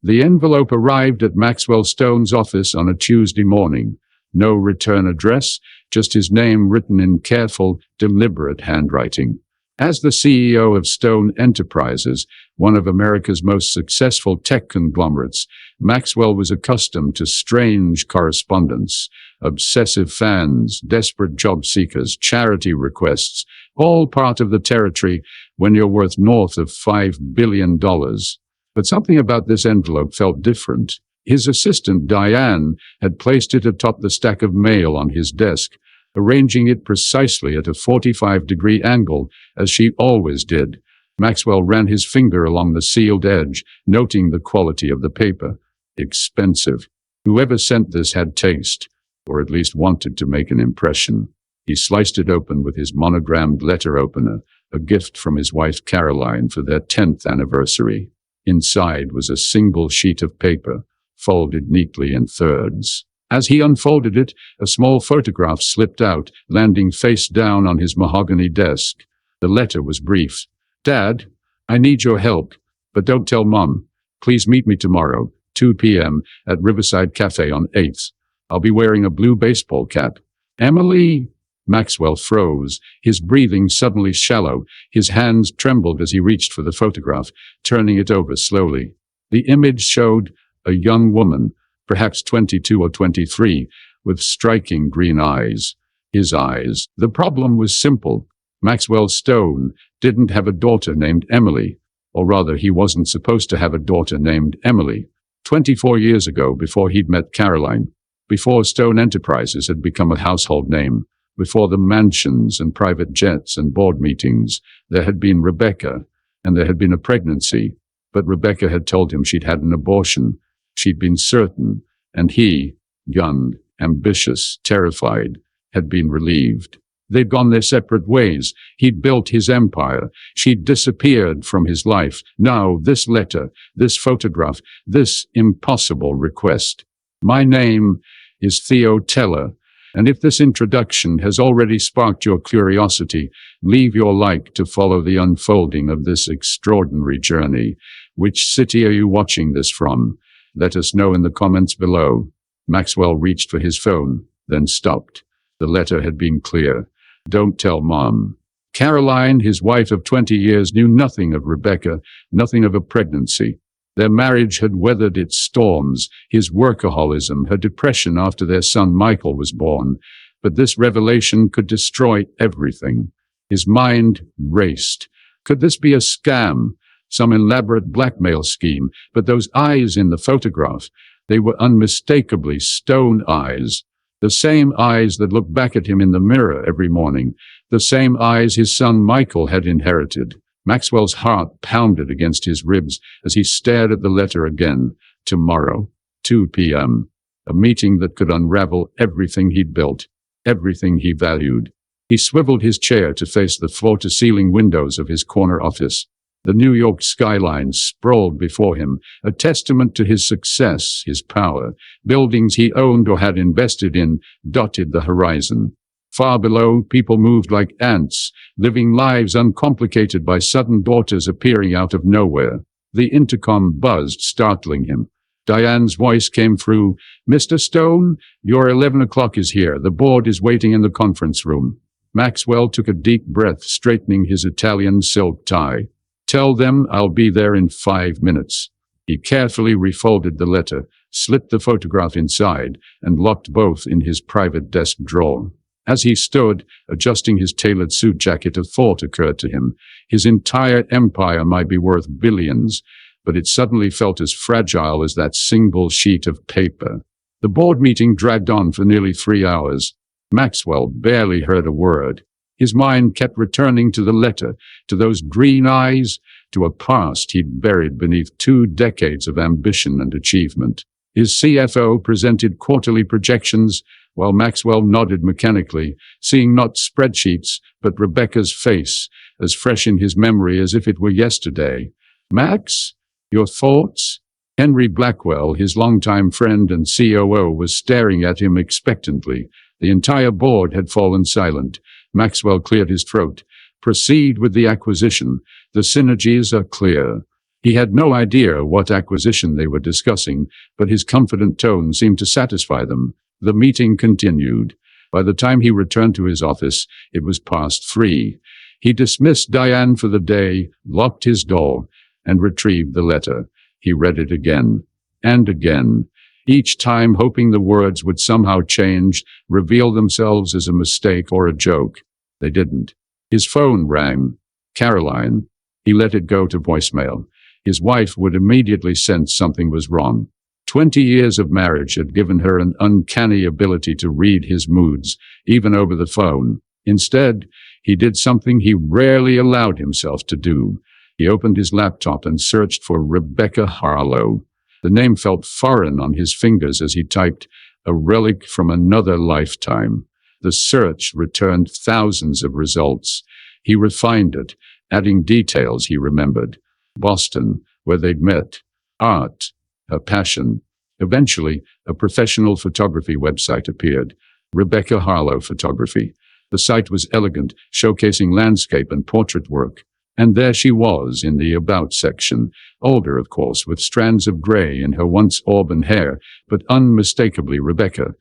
The envelope arrived at Maxwell Stone's office on a Tuesday morning. No return address, just his name written in careful, deliberate handwriting. As the CEO of Stone Enterprises, one of America's most successful tech conglomerates, Maxwell was accustomed to strange correspondence, obsessive fans, desperate job seekers, charity requests, all part of the territory when you're worth north of $5 billion. But something about this envelope felt different. His assistant, Diane, had placed it atop the stack of mail on his desk, arranging it precisely at a 45-degree angle, as she always did. Maxwell ran his finger along the sealed edge, noting the quality of the paper. Expensive. Whoever sent this had taste, or at least wanted to make an impression. He sliced it open with his monogrammed letter opener, a gift from his wife Caroline for their 10th anniversary. Inside was a single sheet of paper, folded neatly in thirds. As he unfolded it, a small photograph slipped out, landing face down on his mahogany desk. The letter was brief. "Dad, I need your help, but don't tell Mom. Please meet me tomorrow, 2 p.m., at Riverside Cafe on 8th. I'll be wearing a blue baseball cap. Emily?" Maxwell froze, his breathing suddenly shallow. His hands trembled as he reached for the photograph, turning it over slowly. The image showed a young woman, perhaps 22 or 23, with striking green eyes. His eyes. The problem was simple. Maxwell Stone didn't have a daughter named Emily, or rather he wasn't supposed to have a daughter named Emily. 24 years ago, before he'd met Caroline, before Stone Enterprises had become a household name, before the mansions and private jets and board meetings, there had been Rebecca, and there had been a pregnancy, but Rebecca had told him she'd had an abortion. She'd been certain, and he, young, ambitious, terrified, had been relieved. They'd gone their separate ways. He'd built his empire. She'd disappeared from his life. Now, this letter, this photograph, this impossible request. "My name is Theo Teller, and if this introduction has already sparked your curiosity, leave your like to follow the unfolding of this extraordinary journey. Which city are you watching this from? Let us know in the comments below." Maxwell reached for his phone, then stopped. The letter had been clear. "Don't tell Mom." Caroline, his wife of 20 years, knew nothing of Rebecca, nothing of a pregnancy. Their marriage had weathered its storms, his workaholism, her depression after their son Michael was born. But this revelation could destroy everything. His mind raced. Could this be a scam? Some elaborate blackmail scheme? But those eyes in the photograph, they were unmistakably Stone eyes. The same eyes that looked back at him in the mirror every morning. The same eyes his son Michael had inherited. Maxwell's heart pounded against his ribs as he stared at the letter again. Tomorrow, 2 p.m. A meeting that could unravel everything he'd built, everything he valued. He swiveled his chair to face the floor-to-ceiling windows of his corner office. The New York skyline sprawled before him, a testament to his success, his power. Buildings he owned or had invested in dotted the horizon. Far below, people moved like ants, living lives uncomplicated by sudden daughters appearing out of nowhere. The intercom buzzed, startling him. Diane's voice came through. "Mr. Stone, your 11 o'clock is here. The board is waiting in the conference room." Maxwell took a deep breath, straightening his Italian silk tie. "Tell them I'll be there in 5 minutes." He carefully refolded the letter, slipped the photograph inside, and locked both in his private desk drawer. As he stood, adjusting his tailored suit jacket, a thought occurred to him. His entire empire might be worth billions, but it suddenly felt as fragile as that single sheet of paper. The board meeting dragged on for nearly 3 hours. Maxwell barely heard a word. His mind kept returning to the letter, to those green eyes, to a past he'd buried beneath 2 decades of ambition and achievement. His CFO presented quarterly projections, while Maxwell nodded mechanically, seeing not spreadsheets, but Rebecca's face, as fresh in his memory as if it were yesterday. "Max, your thoughts?" Henry Blackwell, his longtime friend and COO, was staring at him expectantly. The entire board had fallen silent. Maxwell cleared his throat. "Proceed with the acquisition. The synergies are clear. He had no idea what acquisition they were discussing, but his confident tone seemed to satisfy them. The meeting continued. By the time he returned to his office, it was past 3. He dismissed Diane for the day, locked his door, and retrieved the letter. He read it again and again, each time hoping the words would somehow change, reveal themselves as a mistake or a joke. They didn't. His phone rang. Caroline. He let it go to voicemail. His wife would immediately sense something was wrong. 20 years of marriage had given her an uncanny ability to read his moods, even over the phone. Instead, he did something he rarely allowed himself to do. He opened his laptop and searched for Rebecca Harlow. The name felt foreign on his fingers as he typed, a relic from another lifetime. The search returned thousands of results. He refined it, adding details he remembered. Boston, where they'd met. Art, her passion. Eventually, a professional photography website appeared. Rebecca Harlow Photography. The site was elegant, showcasing landscape and portrait work. And there she was in the About section, older, of course, with strands of gray in her once auburn hair, but unmistakably Rebecca.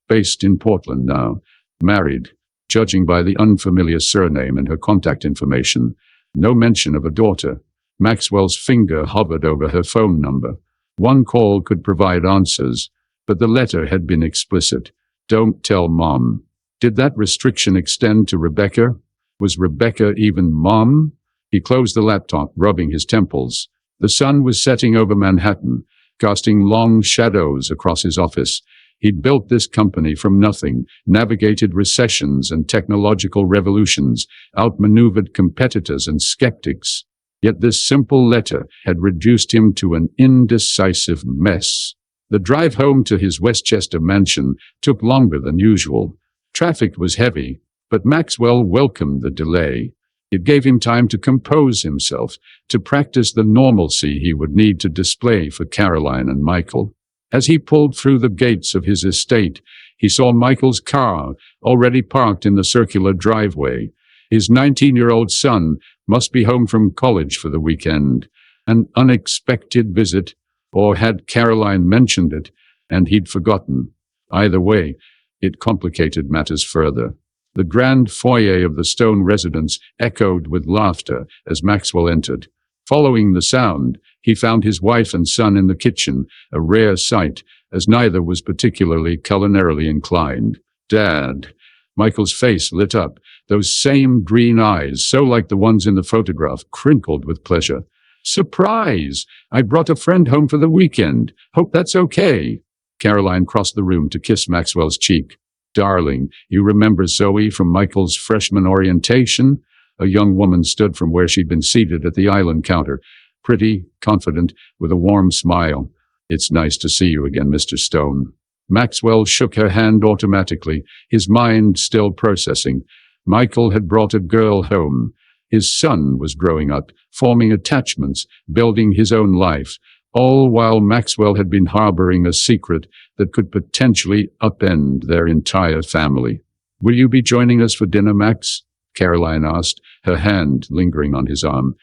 Based in Portland now. Married, judging by the unfamiliar surname and her contact information. No mention of a daughter. Maxwell's finger hovered over her phone number. One call could provide answers, but the letter had been explicit. Don't tell Mom. Did that restriction extend to Rebecca? Was Rebecca even Mom? He closed the laptop, rubbing his temples. The sun was setting over Manhattan, casting long shadows across his office. He'd built this company from nothing, navigated recessions and technological revolutions, outmaneuvered competitors and skeptics. Yet this simple letter had reduced him to an indecisive mess. The drive home to his Westchester mansion took longer than usual. Traffic was heavy, but Maxwell welcomed the delay. It gave him time to compose himself, to practice the normalcy he would need to display for Caroline and Michael. As he pulled through the gates of his estate, he saw Michael's car, already parked in the circular driveway. His 19-year-old son must be home from college for the weekend. An unexpected visit, or had Caroline mentioned it, and he'd forgotten. Either way, it complicated matters further. The grand foyer of the Stone residence echoed with laughter as Maxwell entered. Following the sound, he found his wife and son in the kitchen, a rare sight, as neither was particularly culinarily inclined. "Dad." Michael's face lit up, those same green eyes, so like the ones in the photograph, crinkled with pleasure. "Surprise! I brought a friend home for the weekend. Hope that's okay." Caroline crossed the room to kiss Maxwell's cheek. "Darling, you remember Zoe from Michael's freshman orientation?" A young woman stood from where she'd been seated at the island counter, pretty, confident, with a warm smile. "It's nice to see you again, Mr. Stone." Maxwell shook her hand automatically, his mind still processing. Michael had brought a girl home. His son was growing up, forming attachments, building his own life, all while Maxwell had been harboring a secret that could potentially upend their entire family. "Will you be joining us for dinner, Max?" Caroline asked, her hand lingering on his arm.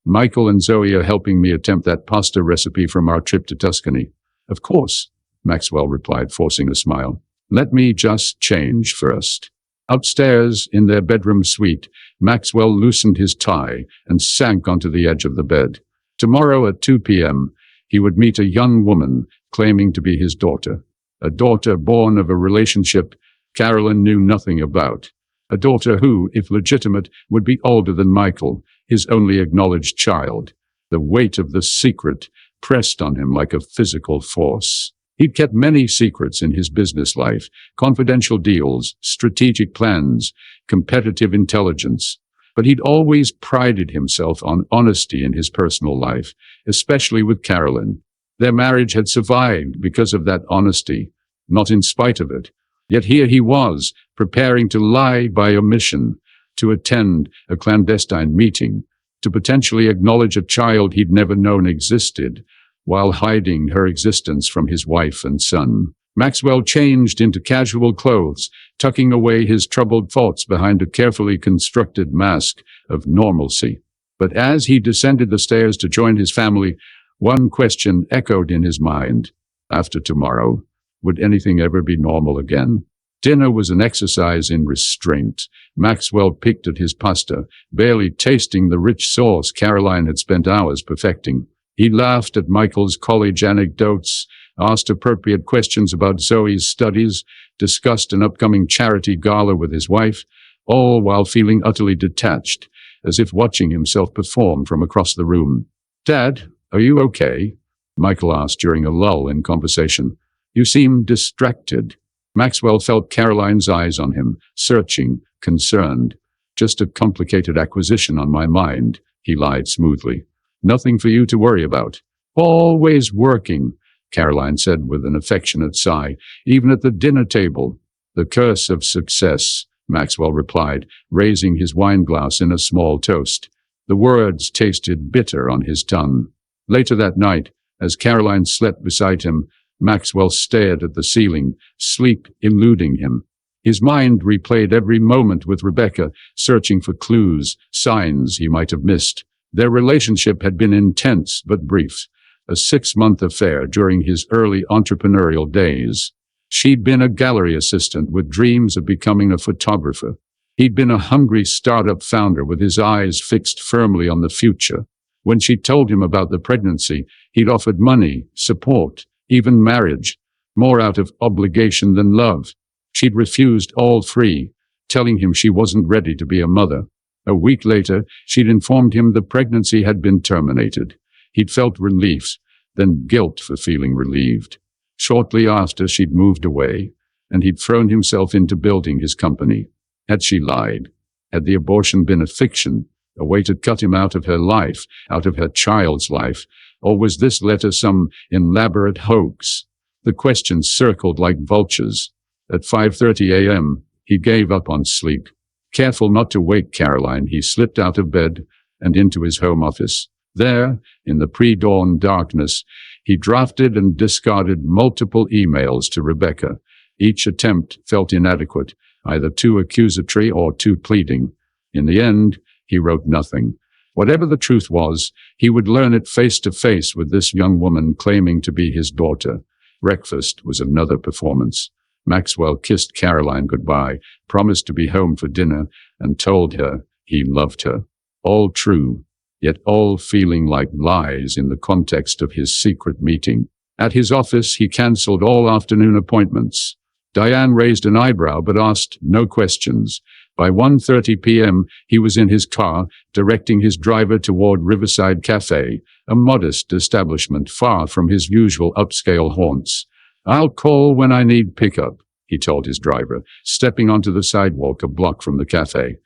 "Michael and Zoe are helping me attempt that pasta recipe from our trip to Tuscany." "Of course," Maxwell replied, forcing a smile. "Let me just change first." Upstairs, in their bedroom suite, Maxwell loosened his tie and sank onto the edge of the bed. Tomorrow at 2 p.m., he would meet a young woman claiming to be his daughter. A daughter born of a relationship Carolyn knew nothing about. A daughter who, if legitimate, would be older than Michael, his only acknowledged child. The weight of the secret pressed on him like a physical force. He'd kept many secrets in his business life, confidential deals, strategic plans, competitive intelligence. But he'd always prided himself on honesty in his personal life, especially with Carolyn. Their marriage had survived because of that honesty, not in spite of it. Yet here he was, preparing to lie by omission, to attend a clandestine meeting, to potentially acknowledge a child he'd never known existed, while hiding her existence from his wife and son. Maxwell changed into casual clothes, tucking away his troubled thoughts behind a carefully constructed mask of normalcy. But as he descended the stairs to join his family, one question echoed in his mind. After tomorrow, would anything ever be normal again? Dinner was an exercise in restraint. Maxwell picked at his pasta, barely tasting the rich sauce Caroline had spent hours perfecting. He laughed at Michael's college anecdotes, asked appropriate questions about Zoe's studies, discussed an upcoming charity gala with his wife, all while feeling utterly detached, as if watching himself perform from across the room. "Dad, are you okay?" Michael asked during a lull in conversation. "You seem distracted." Maxwell felt Caroline's eyes on him, searching, concerned. "Just a complicated acquisition on my mind," he lied smoothly. "Nothing for you to worry about." "Always working," Caroline said with an affectionate sigh, even at the dinner table. "The curse of success," Maxwell replied, raising his wineglass in a small toast. The words tasted bitter on his tongue. Later that night, as Caroline slept beside him, Maxwell stared at the ceiling, sleep eluding him. His mind replayed every moment with Rebecca, searching for clues, signs he might have missed. Their relationship had been intense but brief, a 6-month affair during his early entrepreneurial days. She'd been a gallery assistant with dreams of becoming a photographer. He'd been a hungry startup founder with his eyes fixed firmly on the future. When she told him about the pregnancy, he'd offered money, support, even marriage, more out of obligation than love. She'd refused all three, telling him she wasn't ready to be a mother. A week later, she'd informed him the pregnancy had been terminated. He'd felt relief, then guilt for feeling relieved. Shortly after, she'd moved away, and he'd thrown himself into building his company. Had she lied? Had the abortion been a fiction, a way to cut him out of her life, out of her child's life? Or was this letter some elaborate hoax? The questions circled like vultures. At 5:30 a.m., he gave up on sleep. Careful not to wake Caroline, he slipped out of bed and into his home office. There, in the pre-dawn darkness, he drafted and discarded multiple emails to Rebecca. Each attempt felt inadequate, either too accusatory or too pleading. In the end, he wrote nothing. Whatever the truth was, he would learn it face to face with this young woman claiming to be his daughter. Breakfast was another performance. Maxwell kissed Caroline goodbye, promised to be home for dinner, and told her he loved her. All true, yet all feeling like lies in the context of his secret meeting. At his office, he cancelled all afternoon appointments. Diane raised an eyebrow but asked no questions. By 1:30 p.m., he was in his car, directing his driver toward Riverside Cafe, a modest establishment far from his usual upscale haunts. "I'll call when I need pickup," he told his driver, stepping onto the sidewalk a block from the cafe.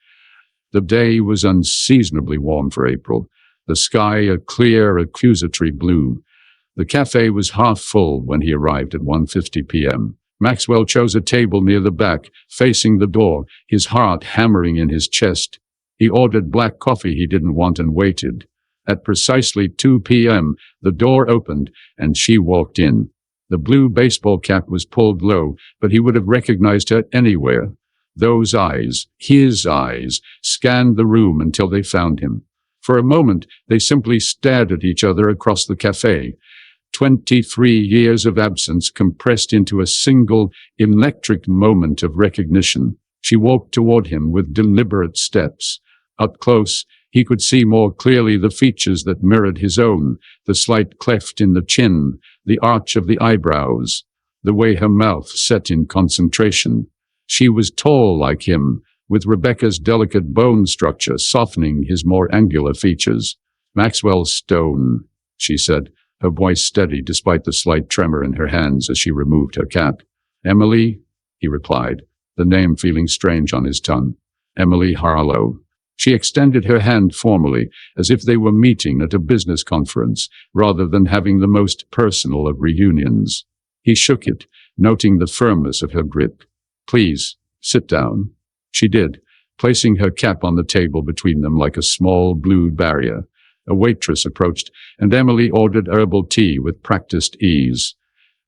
The day was unseasonably warm for April, the sky a clear, accusatory blue. The cafe was half full when he arrived at 1:50 p.m. Maxwell chose a table near the back, facing the door, his heart hammering in his chest. He ordered black coffee he didn't want and waited. At precisely 2 p.m., the door opened, and she walked in. The blue baseball cap was pulled low, but he would have recognized her anywhere. Those eyes, his eyes, scanned the room until they found him. For a moment, they simply stared at each other across the cafe. 23 years of absence compressed into a single, electric moment of recognition. She walked toward him with deliberate steps. Up close, he could see more clearly the features that mirrored his own, the slight cleft in the chin, the arch of the eyebrows, the way her mouth set in concentration. She was tall like him, with Rebecca's delicate bone structure softening his more angular features. "Maxwell Stone," she said, her voice steady despite the slight tremor in her hands as she removed her cap. "Emily," he replied, the name feeling strange on his tongue. "Emily Harlow." She extended her hand formally, as if they were meeting at a business conference, rather than having the most personal of reunions. He shook it, noting the firmness of her grip. "Please, sit down." She did, placing her cap on the table between them like a small blue barrier. A waitress approached, and Emily ordered herbal tea with practiced ease.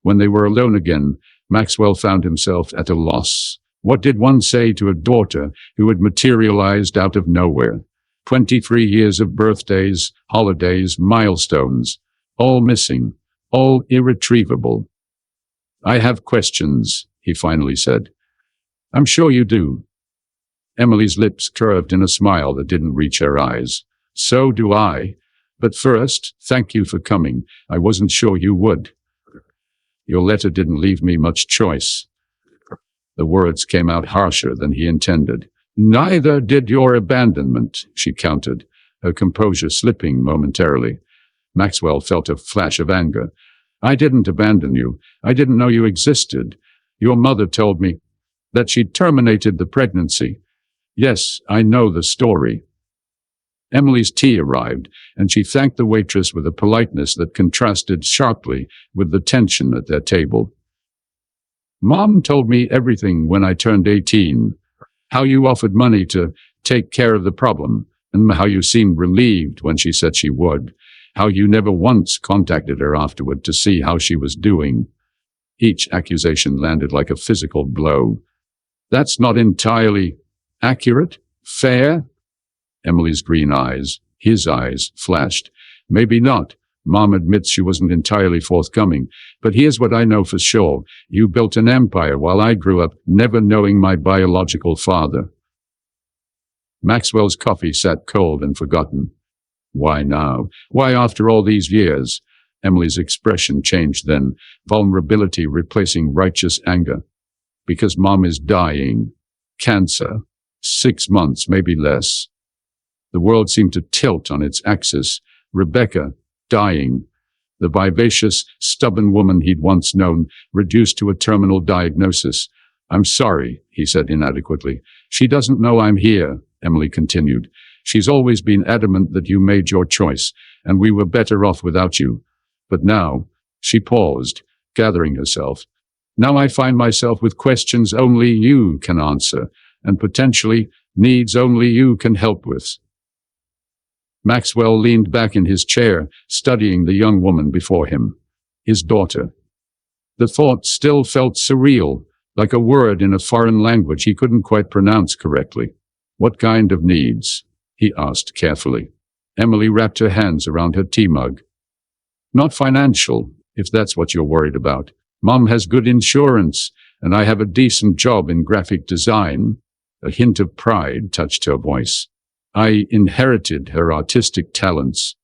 When they were alone again, Maxwell found himself at a loss. What did one say to a daughter who had materialized out of nowhere? 23 years of birthdays, holidays, milestones. All missing. All irretrievable. I have questions, he finally said. I'm sure you do. Emily's lips curved in a smile that didn't reach her eyes. So do I. But first, thank you for coming. I wasn't sure you would. Your letter didn't leave me much choice. The words came out harsher than he intended. Neither did your abandonment, she countered, her composure slipping momentarily. Maxwell felt a flash of anger. I didn't abandon you. I didn't know you existed. Your mother told me that she'd terminated the pregnancy. Yes, I know the story. Emily's tea arrived, and she thanked the waitress with a politeness that contrasted sharply with the tension at their table. Mom told me everything when I turned 18. How you offered money to take care of the problem, and how you seemed relieved when she said she would. How you never once contacted her afterward to see how she was doing. Each accusation landed like a physical blow. That's not entirely accurate? Fair? Emily's green eyes, his eyes, flashed. Maybe not. Mom admits she wasn't entirely forthcoming. But here's what I know for sure. You built an empire while I grew up, never knowing my biological father. Maxwell's coffee sat cold and forgotten. Why now? Why after all these years? Emily's expression changed then, vulnerability replacing righteous anger. Because Mom is dying. Cancer. 6 months, maybe less. The world seemed to tilt on its axis. Rebecca, dying. The vivacious, stubborn woman he'd once known, reduced to a terminal diagnosis. I'm sorry, he said inadequately. She doesn't know I'm here, Emily continued. She's always been adamant that you made your choice, and we were better off without you. But now, she paused, gathering herself. Now I find myself with questions only you can answer, and potentially needs only you can help with. Maxwell leaned back in his chair, studying the young woman before him. His daughter. The thought still felt surreal, like a word in a foreign language he couldn't quite pronounce correctly. What kind of needs? He asked carefully. Emily wrapped her hands around her tea mug. Not financial, if that's what you're worried about. Mom has good insurance, and I have a decent job in graphic design. A hint of pride touched her voice. I inherited her artistic talents.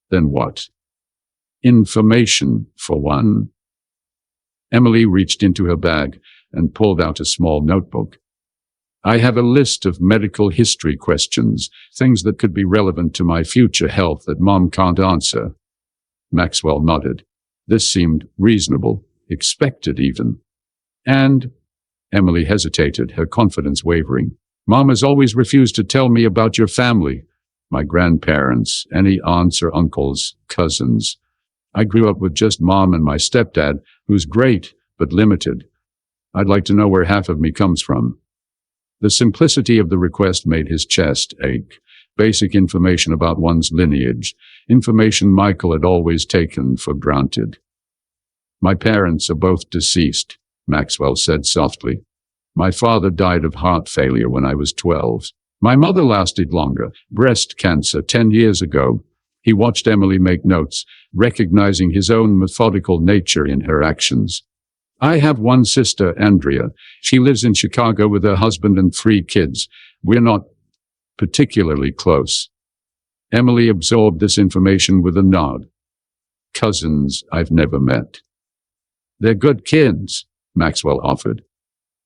Then what? Information, for one. Emily reached into her bag and pulled out a small notebook. I have a list of medical history questions, things that could be relevant to my future health that Mom can't answer. Maxwell nodded. This seemed reasonable, expected even. And, Emily hesitated, her confidence wavering. Mom has always refused to tell me about your family. My grandparents, any aunts or uncles, cousins. I grew up with just Mom and my stepdad, who's great, but limited. I'd like to know where half of me comes from. The simplicity of the request made his chest ache. Basic information about one's lineage, information Michael had always taken for granted. My parents are both deceased, Maxwell said softly. My father died of heart failure when I was 12. My mother lasted longer, breast cancer 10 years ago. He watched Emily make notes, recognizing his own methodical nature in her actions. I have one sister, Andrea. She lives in Chicago with her husband and 3 kids. We're not particularly close. Emily absorbed this information with a nod. Cousins I've never met. They're good kids, Maxwell offered.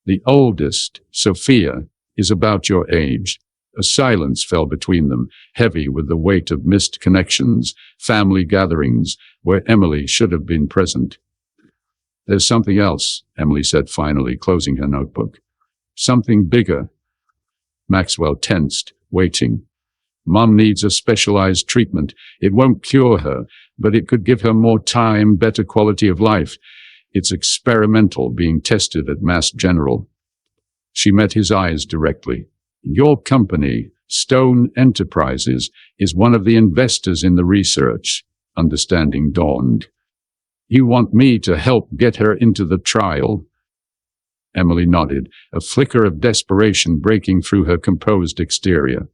The oldest, Sophia, is about your age. A silence fell between them, heavy with the weight of missed connections, family gatherings, where Emily should have been present. There's something else, Emily said finally, closing her notebook. Something bigger. Maxwell tensed, waiting. Mom needs a specialized treatment. It won't cure her, but it could give her more time, better quality of life. It's experimental, being tested at Mass General. She met his eyes directly. Your company, Stone Enterprises, is one of the investors in the research. Understanding dawned. You want me to help get her into the trial? Emily nodded, a flicker of desperation breaking through her composed exterior.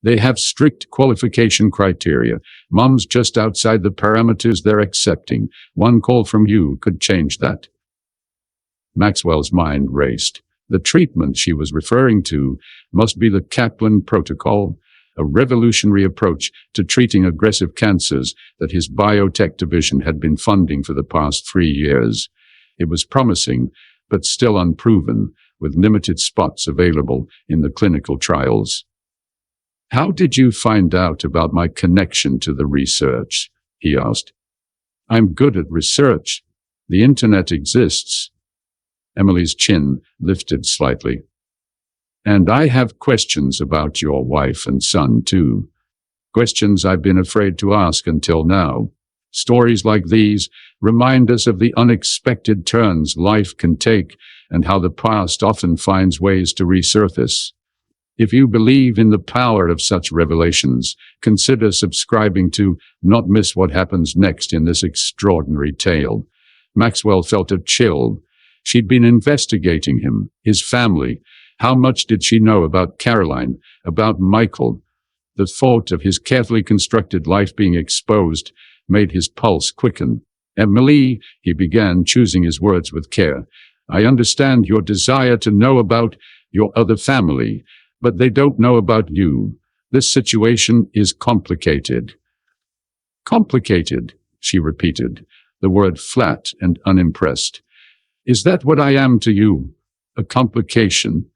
They have strict qualification criteria. Mom's just outside the parameters they're accepting. One call from you could change that." Maxwell's mind raced. The treatment she was referring to must be the Kaplan Protocol, a revolutionary approach to treating aggressive cancers that his biotech division had been funding for the past 3 years. It was promising, but still unproven, with limited spots available in the clinical trials. "How did you find out about my connection to the research?" he asked. "I'm good at research. The internet exists." Emily's chin lifted slightly. "And I have questions about your wife and son, too. Questions I've been afraid to ask until now. Stories like these remind us of the unexpected turns life can take and how the past often finds ways to resurface. If you believe in the power of such revelations, consider subscribing to not miss what happens next in this extraordinary tale." Maxwell felt a chill. She'd been investigating him, his family. How much did she know about Caroline, about Michael? The thought of his carefully constructed life being exposed made his pulse quicken. "Emily," he began, choosing his words with care, "I understand your desire to know about your other family, but they don't know about you. This situation is complicated." "Complicated," she repeated, the word flat and unimpressed. "Is that what I am to you? A complication?"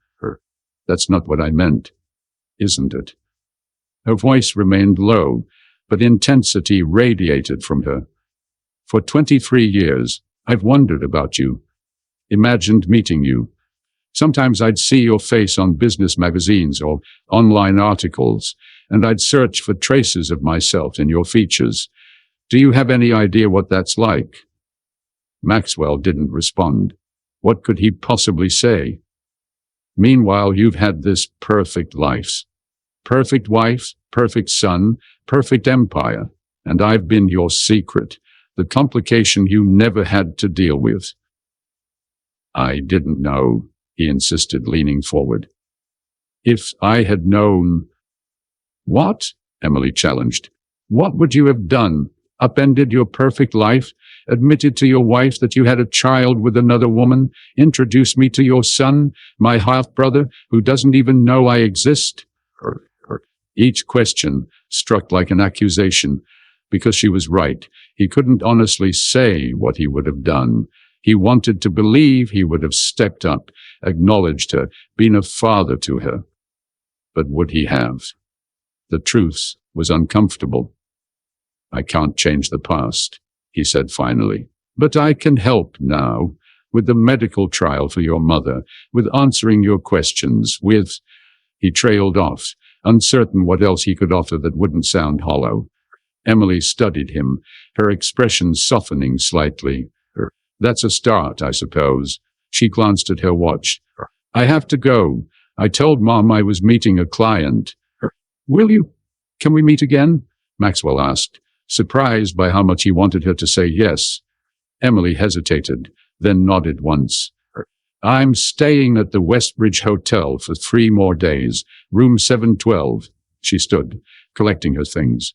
"That's not what I meant, isn't it?" Her voice remained low, but intensity radiated from her. "For 23 years, I've wondered about you, imagined meeting you. Sometimes I'd see your face on business magazines or online articles, and I'd search for traces of myself in your features. Do you have any idea what that's like?" Maxwell didn't respond. What could he possibly say? "Meanwhile, you've had this perfect life. Perfect wife, perfect son, perfect empire, and I've been your secret, the complication you never had to deal with." "I didn't know," he insisted, leaning forward. "If I had known—" "What?" Emily challenged. "What would you have done? Upended your perfect life? Admitted to your wife that you had a child with another woman? Introduced me to your son, my half-brother, who doesn't even know I exist?" Each question struck like an accusation. Because she was right, he couldn't honestly say what he would have done. He wanted to believe he would have stepped up, acknowledged her, been a father to her. But would he have? The truth was uncomfortable. "I can't change the past," he said finally. "But I can help now, with the medical trial for your mother, with answering your questions, with—" He trailed off, uncertain what else he could offer that wouldn't sound hollow. Emily studied him, her expression softening slightly. "That's a start, I suppose." She glanced at her watch. "I have to go. I told Mom I was meeting a client." Can we meet again?" Maxwell asked, surprised by how much he wanted her to say yes. Emily hesitated, then nodded once. "I'm staying at the Westbridge Hotel for 3 more days, room 712. She stood, collecting her things.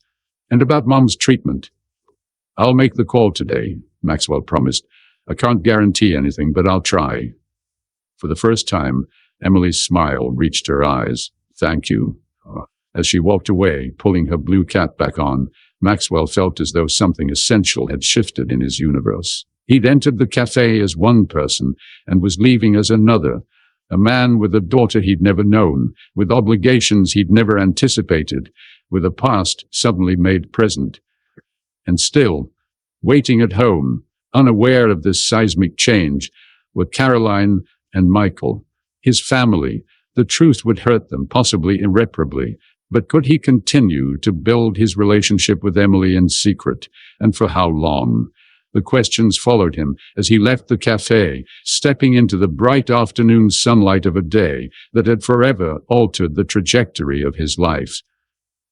"And about Mom's treatment?" "I'll make the call today," Maxwell promised. "I can't guarantee anything, but I'll try." For the first time, Emily's smile reached her eyes. "Thank you." As she walked away, pulling her blue cap back on, Maxwell felt as though something essential had shifted in his universe. He'd entered the cafe as one person and was leaving as another, a man with a daughter he'd never known, with obligations he'd never anticipated, with a past suddenly made present. And still, waiting at home, unaware of this seismic change, were Caroline and Michael, his family. The truth would hurt them, possibly irreparably. But could he continue to build his relationship with Emily in secret? And for how long? The questions followed him as he left the cafe, stepping into the bright afternoon sunlight of a day that had forever altered the trajectory of his life.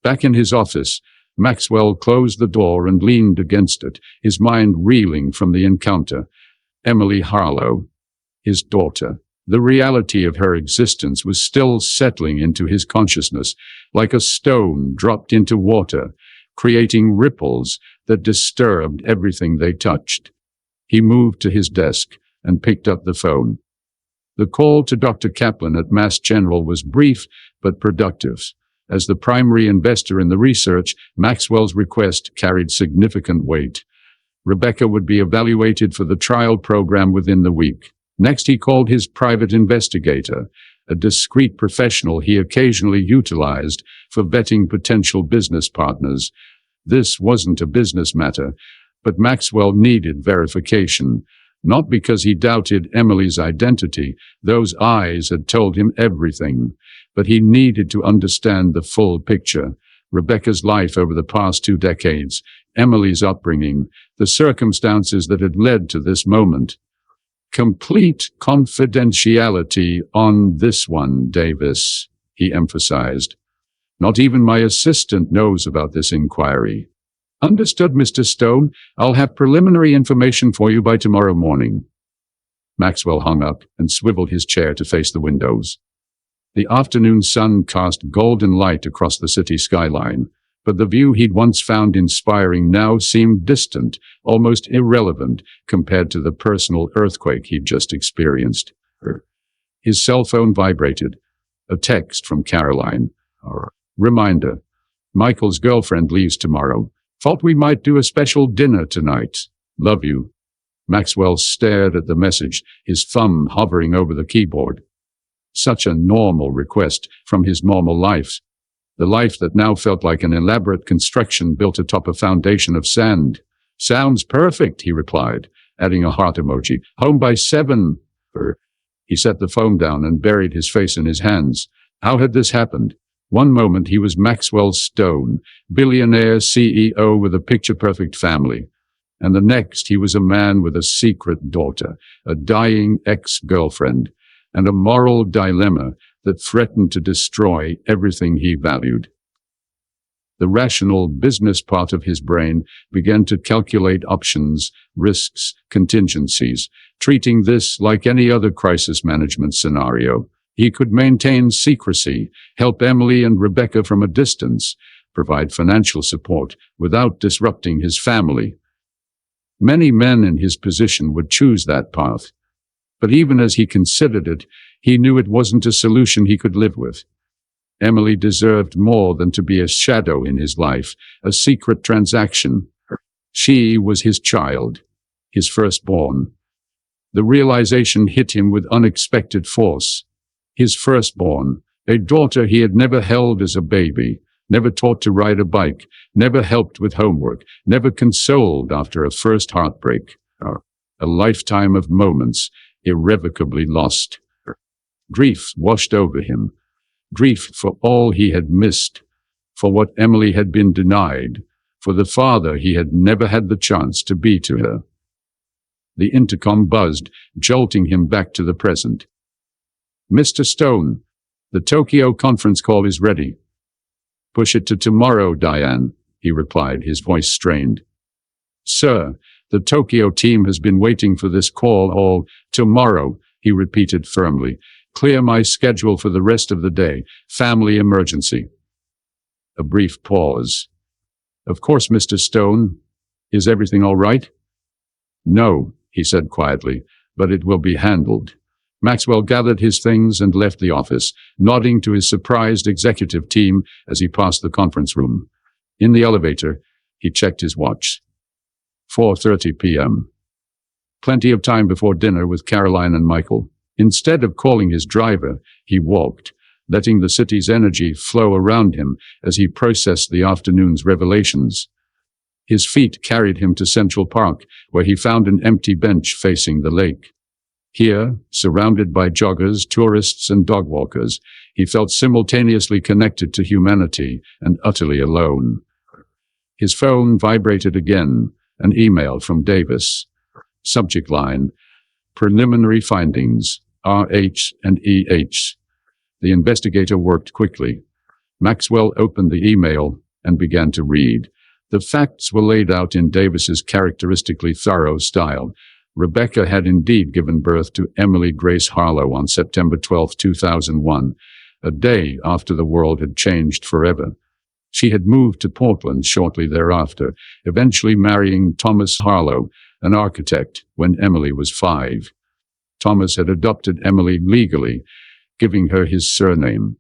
Back in his office, Maxwell closed the door and leaned against it, his mind reeling from the encounter. Emily Harlow, his daughter, The reality of her existence was still settling into his consciousness, like a stone dropped into water, creating ripples that disturbed everything they touched. He moved to his desk and picked up the phone. The call to Dr. Kaplan at Mass General was brief but productive. As the primary investor in the research, Maxwell's request carried significant weight. Rebecca would be evaluated for the trial program within the week. Next, he called his private investigator, a discreet professional he occasionally utilized for vetting potential business partners. This wasn't a business matter, but Maxwell needed verification. Not because he doubted Emily's identity, those eyes had told him everything, but he needed to understand the full picture. Rebecca's life over the past 2 decades, Emily's upbringing, the circumstances that had led to this moment. Complete confidentiality on this one, Davis, he emphasized. Not even my assistant knows about this inquiry. Understood, Mr. Stone. I'll have preliminary information for you by tomorrow morning. Maxwell hung up and swiveled his chair to face the windows. The afternoon sun cast golden light across the city skyline, but the view he'd once found inspiring now seemed distant, almost irrelevant compared to the personal earthquake he'd just experienced. His cell phone vibrated. A text from Caroline. Reminder. Michael's girlfriend leaves tomorrow. Thought we might do a special dinner tonight. Love you. Maxwell stared at the message, his thumb hovering over the keyboard. Such a normal request from his normal life. The life that now felt like an elaborate construction built atop a foundation of sand. Sounds perfect, he replied, adding a heart emoji. Home by 7. He set the phone down and buried his face in his hands. How had this happened? One moment he was Maxwell Stone, billionaire CEO with a picture-perfect family. And the next he was a man with a secret daughter, a dying ex-girlfriend, and a moral dilemma that threatened to destroy everything he valued. The rational business part of his brain began to calculate options, risks, contingencies, treating this like any other crisis management scenario. He could maintain secrecy, help Emily and Rebecca from a distance, provide financial support without disrupting his family. Many men in his position would choose that path. But even as he considered it, he knew it wasn't a solution he could live with. Emily deserved more than to be a shadow in his life, a secret transaction. She was his child, his firstborn. The realization hit him with unexpected force. His firstborn, a daughter he had never held as a baby, never taught to ride a bike, never helped with homework, never consoled after a first heartbreak. A lifetime of moments irrevocably lost. Grief washed over him. Grief for all he had missed, for what Emily had been denied, for the father he had never had the chance to be to her. The intercom buzzed, jolting him back to the present. Mr. Stone, the Tokyo conference call is ready. Push it to tomorrow, Diane, he replied, his voice strained. Sir, the Tokyo team has been waiting for this call all tomorrow, he repeated firmly. Clear my schedule for the rest of the day. Family emergency. A brief pause. Of course, Mr. Stone. Is everything all right? No, he said quietly, but it will be handled. Maxwell gathered his things and left the office, nodding to his surprised executive team as he passed the conference room. In the elevator, he checked his watch. 4:30 p.m. Plenty of time before dinner with Caroline and Michael. Instead of calling his driver, he walked, letting the city's energy flow around him as he processed the afternoon's revelations. His feet carried him to Central Park, where he found an empty bench facing the lake. Here, surrounded by joggers, tourists, and dog walkers, he felt simultaneously connected to humanity and utterly alone. His phone vibrated again, an email from Davis. Subject line, Preliminary Findings, RH and EH. The investigator worked quickly. Maxwell opened the email and began to read. The facts were laid out in Davis's characteristically thorough style. Rebecca had indeed given birth to Emily Grace Harlow on September 12, 2001, a day after the world had changed forever. She had moved to Portland shortly thereafter, eventually marrying Thomas Harlow, an architect, when Emily was 5. Thomas had adopted Emily legally, giving her his surname.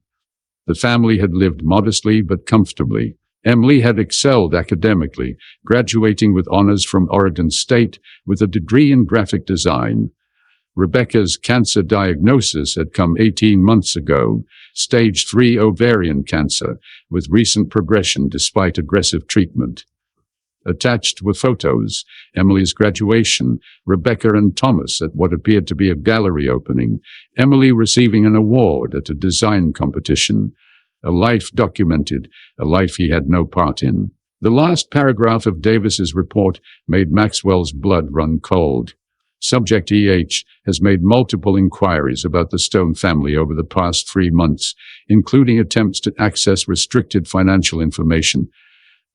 The family had lived modestly but comfortably. Emily had excelled academically, graduating with honors from Oregon State with a degree in graphic design. Rebecca's cancer diagnosis had come 18 months ago, stage 3 ovarian cancer, with recent progression despite aggressive treatment. Attached were photos, Emily's graduation, Rebecca and Thomas at what appeared to be a gallery opening, Emily receiving an award at a design competition. A life documented, a life he had no part in. The last paragraph of Davis's report made Maxwell's blood run cold. Subject EH has made multiple inquiries about the Stone family over the past 3 months, including attempts to access restricted financial information.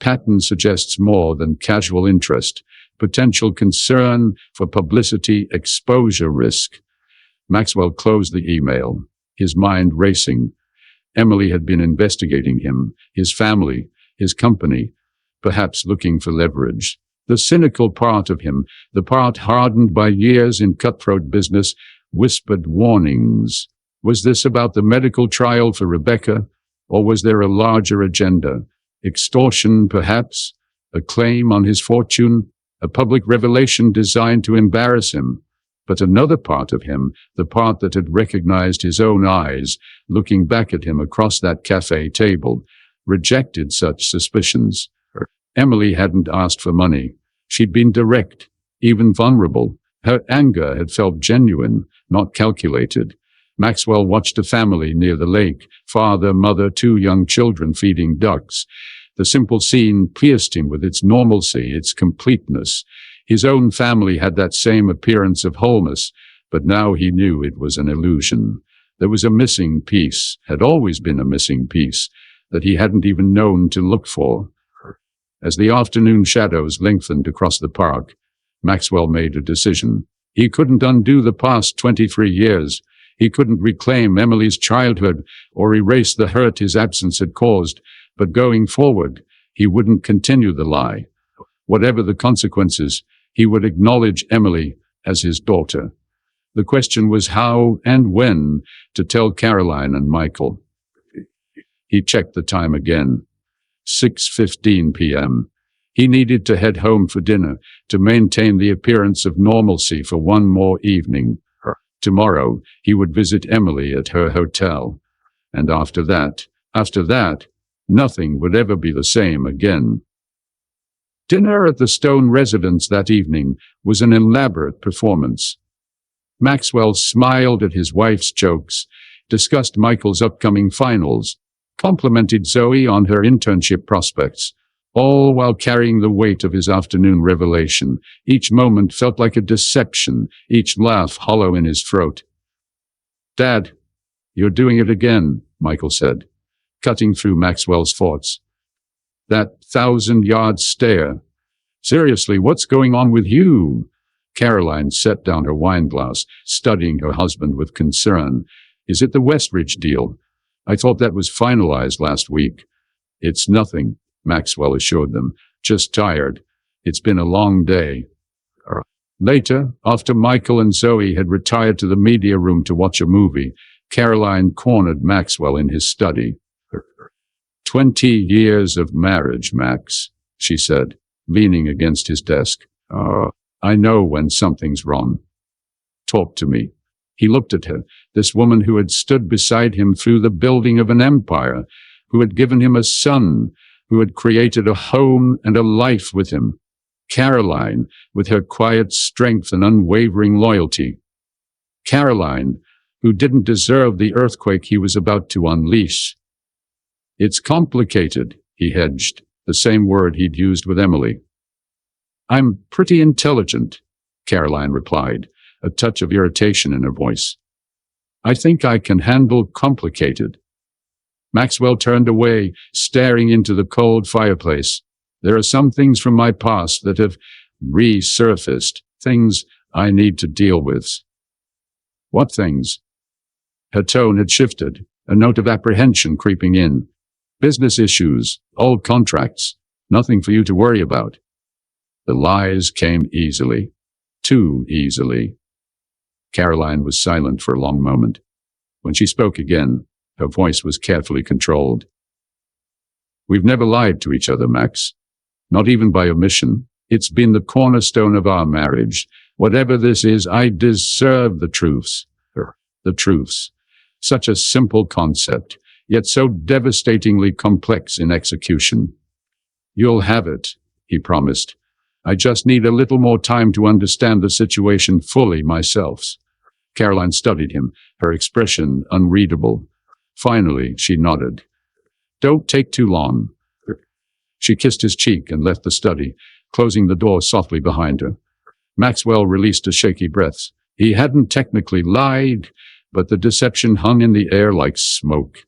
Pattern suggests more than casual interest, potential concern for publicity exposure risk. Maxwell closed the email, his mind racing. Emily had been investigating him, his family, his company, perhaps looking for leverage. The cynical part of him, the part hardened by years in cutthroat business, whispered warnings. Was this about the medical trial for Rebecca, or was there a larger agenda? Extortion, perhaps? A claim on his fortune? A public revelation designed to embarrass him? But another part of him, the part that had recognized his own eyes, looking back at him across that cafe table, rejected such suspicions. Emily hadn't asked for money. She'd been direct, even vulnerable. Her anger had felt genuine, not calculated. Maxwell watched a family near the lake, father, mother, 2 young children feeding ducks. The simple scene pierced him with its normalcy, its completeness. His own family had that same appearance of wholeness, but now he knew it was an illusion. There was a missing piece, had always been a missing piece, that he hadn't even known to look for. As the afternoon shadows lengthened across the park, Maxwell made a decision. He couldn't undo the past 23 years. He couldn't reclaim Emily's childhood or erase the hurt his absence had caused, but going forward, he wouldn't continue the lie. Whatever the consequences, he would acknowledge Emily as his daughter. The question was how and when to tell Caroline and Michael. He checked the time again. 6:15 p.m. He needed to head home for dinner to maintain the appearance of normalcy for one more evening. Tomorrow, he would visit Emily at her hotel. And after that, nothing would ever be the same again. Dinner at the Stone residence that evening was an elaborate performance. Maxwell smiled at his wife's jokes, discussed Michael's upcoming finals, complimented Zoe on her internship prospects, all while carrying the weight of his afternoon revelation. Each moment felt like a deception, each laugh hollow in his throat. "Dad, you're doing it again," Michael said, cutting through Maxwell's thoughts. "That 1,000-yard stare. Seriously, what's going on with you?" Caroline set down her wineglass, studying her husband with concern. "Is it the Westridge deal? I thought that was finalized last week." "It's nothing," Maxwell assured them. "Just tired. It's been a long day." Later, after Michael and Zoe had retired to the media room to watch a movie, Caroline cornered Maxwell in his study. 20 years of marriage, Max," she said, leaning against his desk. I know when something's wrong. Talk to me." He looked at her, this woman who had stood beside him through the building of an empire, who had given him a son, who had created a home and a life with him. Caroline, with her quiet strength and unwavering loyalty. Caroline, who didn't deserve the earthquake he was about to unleash. "It's complicated," he hedged, the same word he'd used with Emily. "I'm pretty intelligent," Caroline replied, a touch of irritation in her voice. "I think I can handle complicated." Maxwell turned away, staring into the cold fireplace. "There are some things from my past that have resurfaced, things I need to deal with. What things? Her tone had shifted, a note of apprehension creeping in. Business issues, old contracts, nothing for you to worry about. The lies came easily. Too easily. Caroline was silent for a long moment. When she spoke again, her voice was carefully controlled. We've never lied to each other, Max. Not even by omission. It's been the cornerstone of our marriage. Whatever this is, I deserve the truths. The truths. Such a simple concept, yet so devastatingly complex in execution. You'll have it, he promised. I just need a little more time to understand the situation fully myself. Caroline studied him, her expression unreadable. Finally, she nodded. Don't take too long. She kissed his cheek and left the study, closing the door softly behind her. Maxwell released a shaky breath. He hadn't technically lied, but the deception hung in the air like smoke.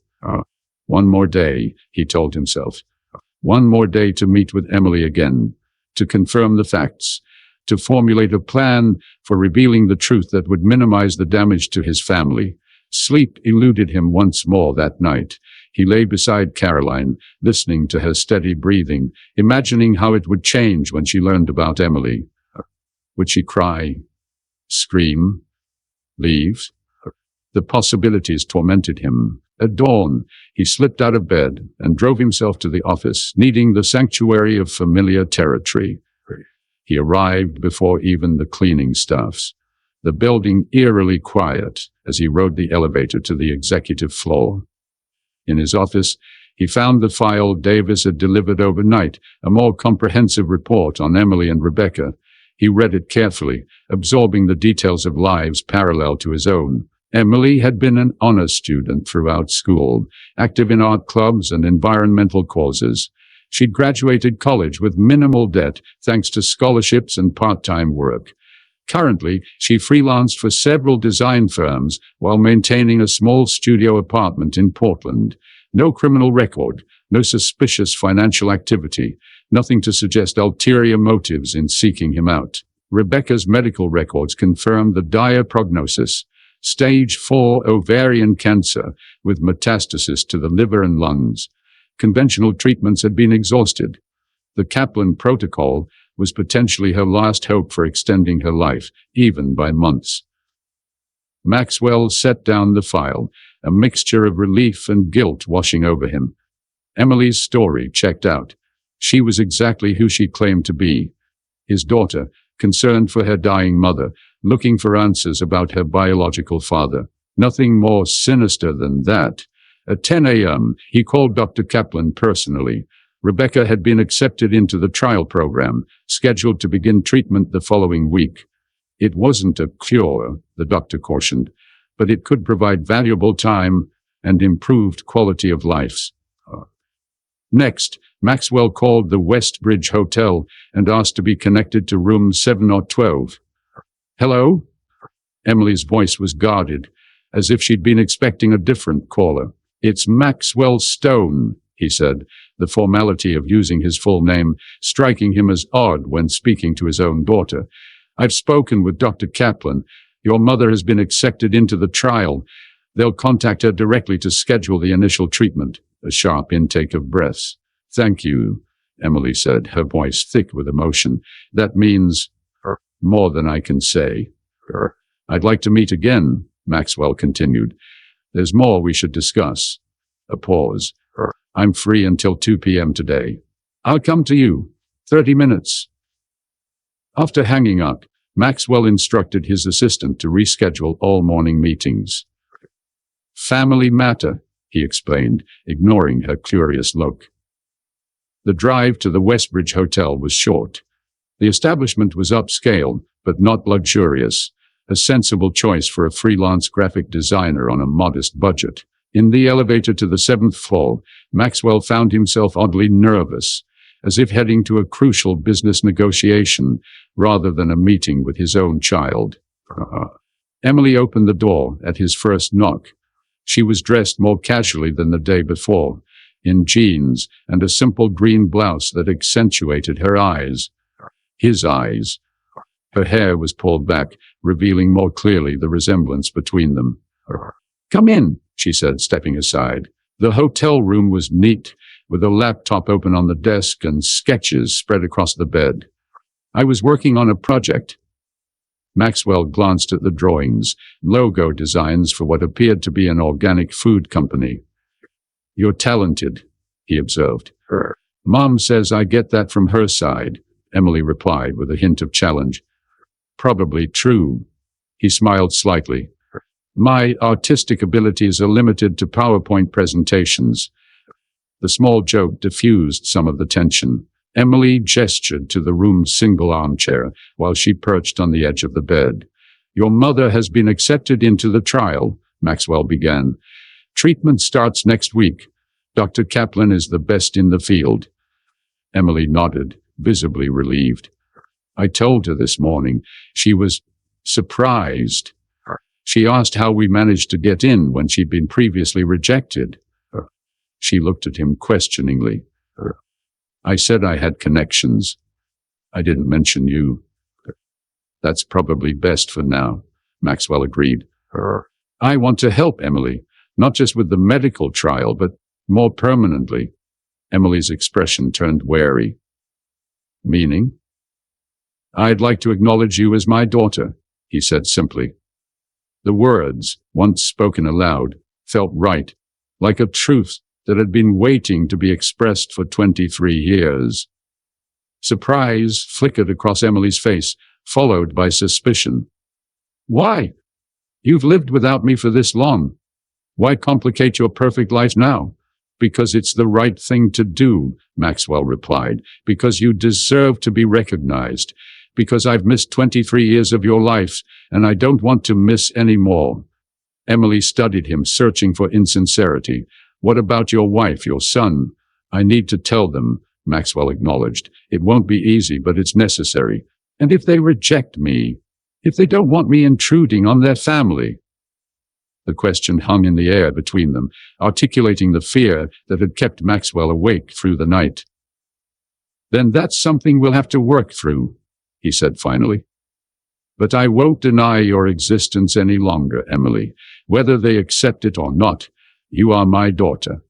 One more day, he told himself. One more day to meet with Emily again, to confirm the facts, to formulate a plan for revealing the truth that would minimize the damage to his family. Sleep eluded him once more that night. He lay beside Caroline, listening to her steady breathing, imagining how it would change when she learned about Emily. Would she cry? Scream? Leave? The possibilities tormented him. At dawn, he slipped out of bed and drove himself to the office, needing the sanctuary of familiar territory. He arrived before even the cleaning staffs, the building eerily quiet as he rode the elevator to the executive floor. In his office, he found the file Davis had delivered overnight, a more comprehensive report on Emily and Rebecca. He read it carefully, absorbing the details of lives parallel to his own. Emily had been an honor student throughout school, active in art clubs and environmental causes. She'd graduated college with minimal debt thanks to scholarships and part-time work. Currently, she freelanced for several design firms while maintaining a small studio apartment in Portland. No criminal record, no suspicious financial activity, nothing to suggest ulterior motives in seeking him out. Rebecca's medical records confirmed the dire prognosis. Stage 4 ovarian cancer with metastasis to the liver and lungs. Conventional treatments had been exhausted. The Kaplan protocol was potentially her last hope for extending her life, even by months. Maxwell set down the file, a mixture of relief and guilt washing over him. Emily's story checked out. She was exactly who she claimed to be. His daughter, concerned for her dying mother, looking for answers about her biological father. Nothing more sinister than that. At 10 a.m., he called Dr. Kaplan personally. Rebecca had been accepted into the trial program, scheduled to begin treatment the following week. It wasn't a cure, the doctor cautioned, but it could provide valuable time and improved quality of life. Next, Maxwell called the Westbridge Hotel and asked to be connected to room 712. Hello? Emily's voice was guarded, as if she'd been expecting a different caller. It's Maxwell Stone, he said, the formality of using his full name striking him as odd when speaking to his own daughter. I've spoken with Dr. Kaplan. Your mother has been accepted into the trial. They'll contact her directly to schedule the initial treatment. A sharp intake of breaths. Thank you, Emily said, her voice thick with emotion. That means more than I can say. I'd like to meet again, Maxwell continued. There's more we should discuss. A pause. I'm free until 2 p.m. today. I'll come to you. 30 minutes. After hanging up, Maxwell instructed his assistant to reschedule all morning meetings. Family matter, he explained, ignoring her curious look. The drive to the Westbridge Hotel was short. The establishment was upscale, but not luxurious, a sensible choice for a freelance graphic designer on a modest budget. In the elevator to the 7th floor, Maxwell found himself oddly nervous, as if heading to a crucial business negotiation rather than a meeting with his own child. Emily opened the door at his first knock. She was dressed more casually than the day before, in jeans and a simple green blouse that accentuated her eyes. His eyes. Her hair was pulled back, revealing more clearly the resemblance between them. "Come in," she said, stepping aside. The hotel room was neat, with a laptop open on the desk and sketches spread across the bed. "I was working on a project." Maxwell glanced at the drawings, logo designs for what appeared to be an organic food company. "You're talented," he observed. "Mom says I get that from her side," Emily replied with a hint of challenge. "Probably true." He smiled slightly. "My artistic abilities are limited to PowerPoint presentations." The small joke diffused some of the tension. Emily gestured to the room's single armchair while she perched on the edge of the bed. "Your mother has been accepted into the trial," Maxwell began. "Treatment starts next week. Dr. Kaplan is the best in the field." Emily nodded, visibly relieved. "I told her this morning." She was surprised. She asked how we managed to get in when she'd been previously rejected. She looked at him questioningly. "I said I had connections. I didn't mention you." "That's probably best for now," Maxwell agreed. "I want to help Emily, not just with the medical trial, but more permanently." Emily's expression turned wary. "Meaning?" "I'd like to acknowledge you as my daughter," he said simply. The words, once spoken aloud, felt right, like a truth that had been waiting to be expressed for 23 years. Surprise flickered across Emily's face, followed by suspicion. "Why? You've lived without me for this long. Why complicate your perfect life now?" "Because it's the right thing to do," Maxwell replied. "Because you deserve to be recognized. Because I've missed 23 years of your life, and I don't want to miss any more." Emily studied him, searching for insincerity. "What about your wife, your son?" "I need to tell them," Maxwell acknowledged. "It won't be easy, but it's necessary. And if they reject me? If they don't want me intruding on their family?" The question hung in the air between them, articulating the fear that had kept Maxwell awake through the night. "Then that's something we'll have to work through," he said finally. "But I won't deny your existence any longer, Emily. Whether they accept it or not, you are my daughter."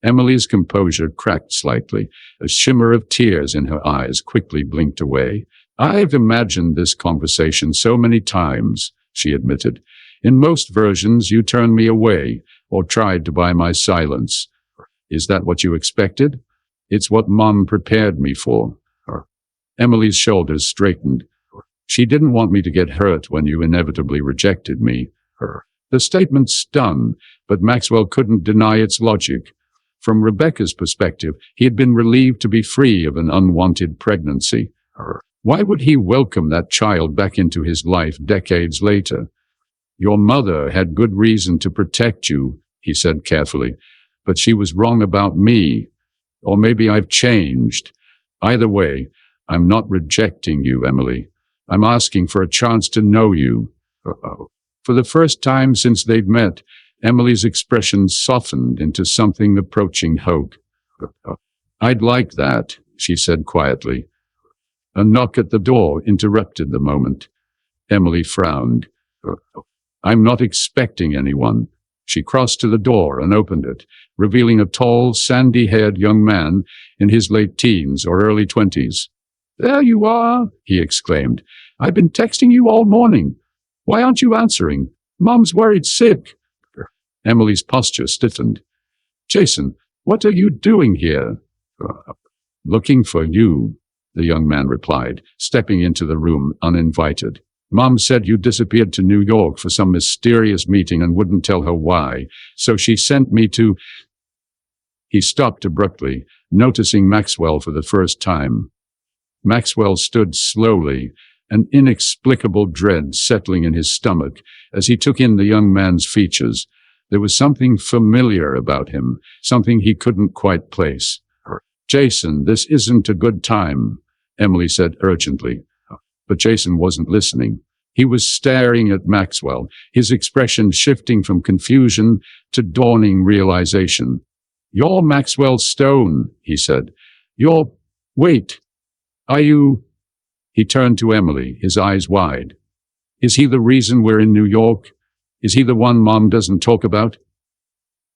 Emily's composure cracked slightly. A shimmer of tears in her eyes quickly blinked away. "I've imagined this conversation so many times," she admitted. "In most versions, you turned me away or tried to buy my silence. Is that what you expected?" "It's what Mom prepared me for." Emily's shoulders straightened. "She didn't want me to get hurt when you inevitably rejected me." The statement stung, but Maxwell couldn't deny its logic. From Rebecca's perspective, he had been relieved to be free of an unwanted pregnancy. Why would he welcome that child back into his life decades later? "Your mother had good reason to protect you," he said carefully, "but she was wrong about me. Or maybe I've changed. Either way, I'm not rejecting you, Emily. I'm asking for a chance to know you." For the first time since they'd met, Emily's expression softened into something approaching hope. "I'd like that," she said quietly. A knock at the door interrupted the moment. Emily frowned. "I'm not expecting anyone." She crossed to the door and opened it, revealing a tall, sandy-haired young man in his late teens or early 20s. "There you are," he exclaimed. "I've been texting you all morning. Why aren't you answering? Mom's worried sick." Emily's posture stiffened. "Jason, what are you doing here?" "Looking for you," the young man replied, stepping into the room uninvited. "Mom said you disappeared to New York for some mysterious meeting and wouldn't tell her why, so she sent me to—" He stopped abruptly, noticing Maxwell for the first time. Maxwell stood slowly, an inexplicable dread settling in his stomach as he took in the young man's features. There was something familiar about him, something he couldn't quite place. "Jason, this isn't a good time," Emily said urgently. But Jason wasn't listening. He was staring at Maxwell, his expression shifting from confusion to dawning realization. "You're Maxwell Stone," he said. "Wait, are you—" He turned to Emily, his eyes wide. Is he the reason we're in New York? Is he the one Mom doesn't talk about?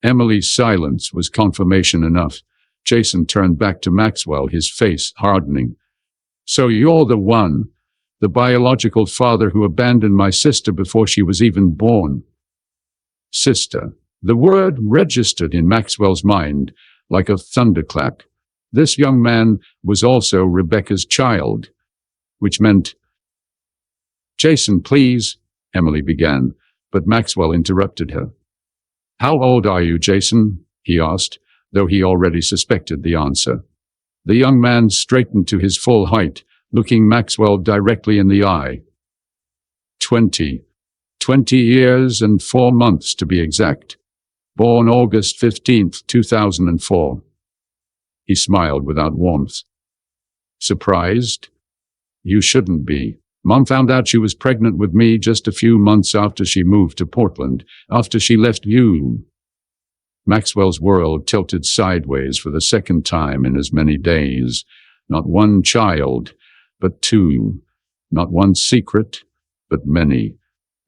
Emily's silence was confirmation enough. Jason turned back to Maxwell, his face hardening. So you're the one, the biological father who abandoned my sister before she was even born. Sister. The word registered in Maxwell's mind like a thunderclap. This young man was also Rebecca's child, which meant... Jason, please, Emily began, but Maxwell interrupted her. How old are you, Jason? He asked, though he already suspected the answer. The young man straightened to his full height, looking Maxwell directly in the eye. 20. 20 years and 4 months to be exact. Born August 15th, 2004. He smiled without warmth. Surprised? You shouldn't be. Mom found out she was pregnant with me just a few months after she moved to Portland, after she left you. Maxwell's world tilted sideways for the second time in as many days. Not one child, but two. Not one secret, but many.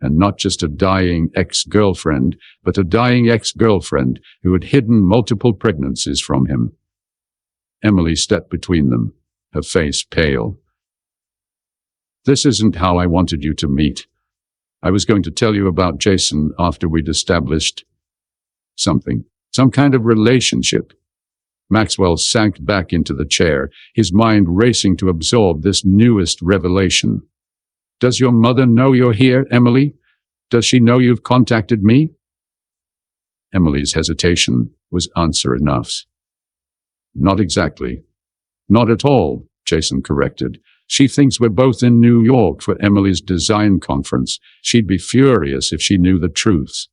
And not just a dying ex-girlfriend, but a dying ex-girlfriend who had hidden multiple pregnancies from him. Emily stepped between them, her face pale. This isn't how I wanted you to meet. I was going to tell you about Jason after we'd established something, some kind of relationship. Maxwell sank back into the chair, his mind racing to absorb this newest revelation. Does your mother know you're here, Emily? Does she know you've contacted me? Emily's hesitation was answer enough. Not exactly. Not at all, Jason corrected. She thinks we're both in New York for Emily's design conference. She'd be furious if she knew the truth.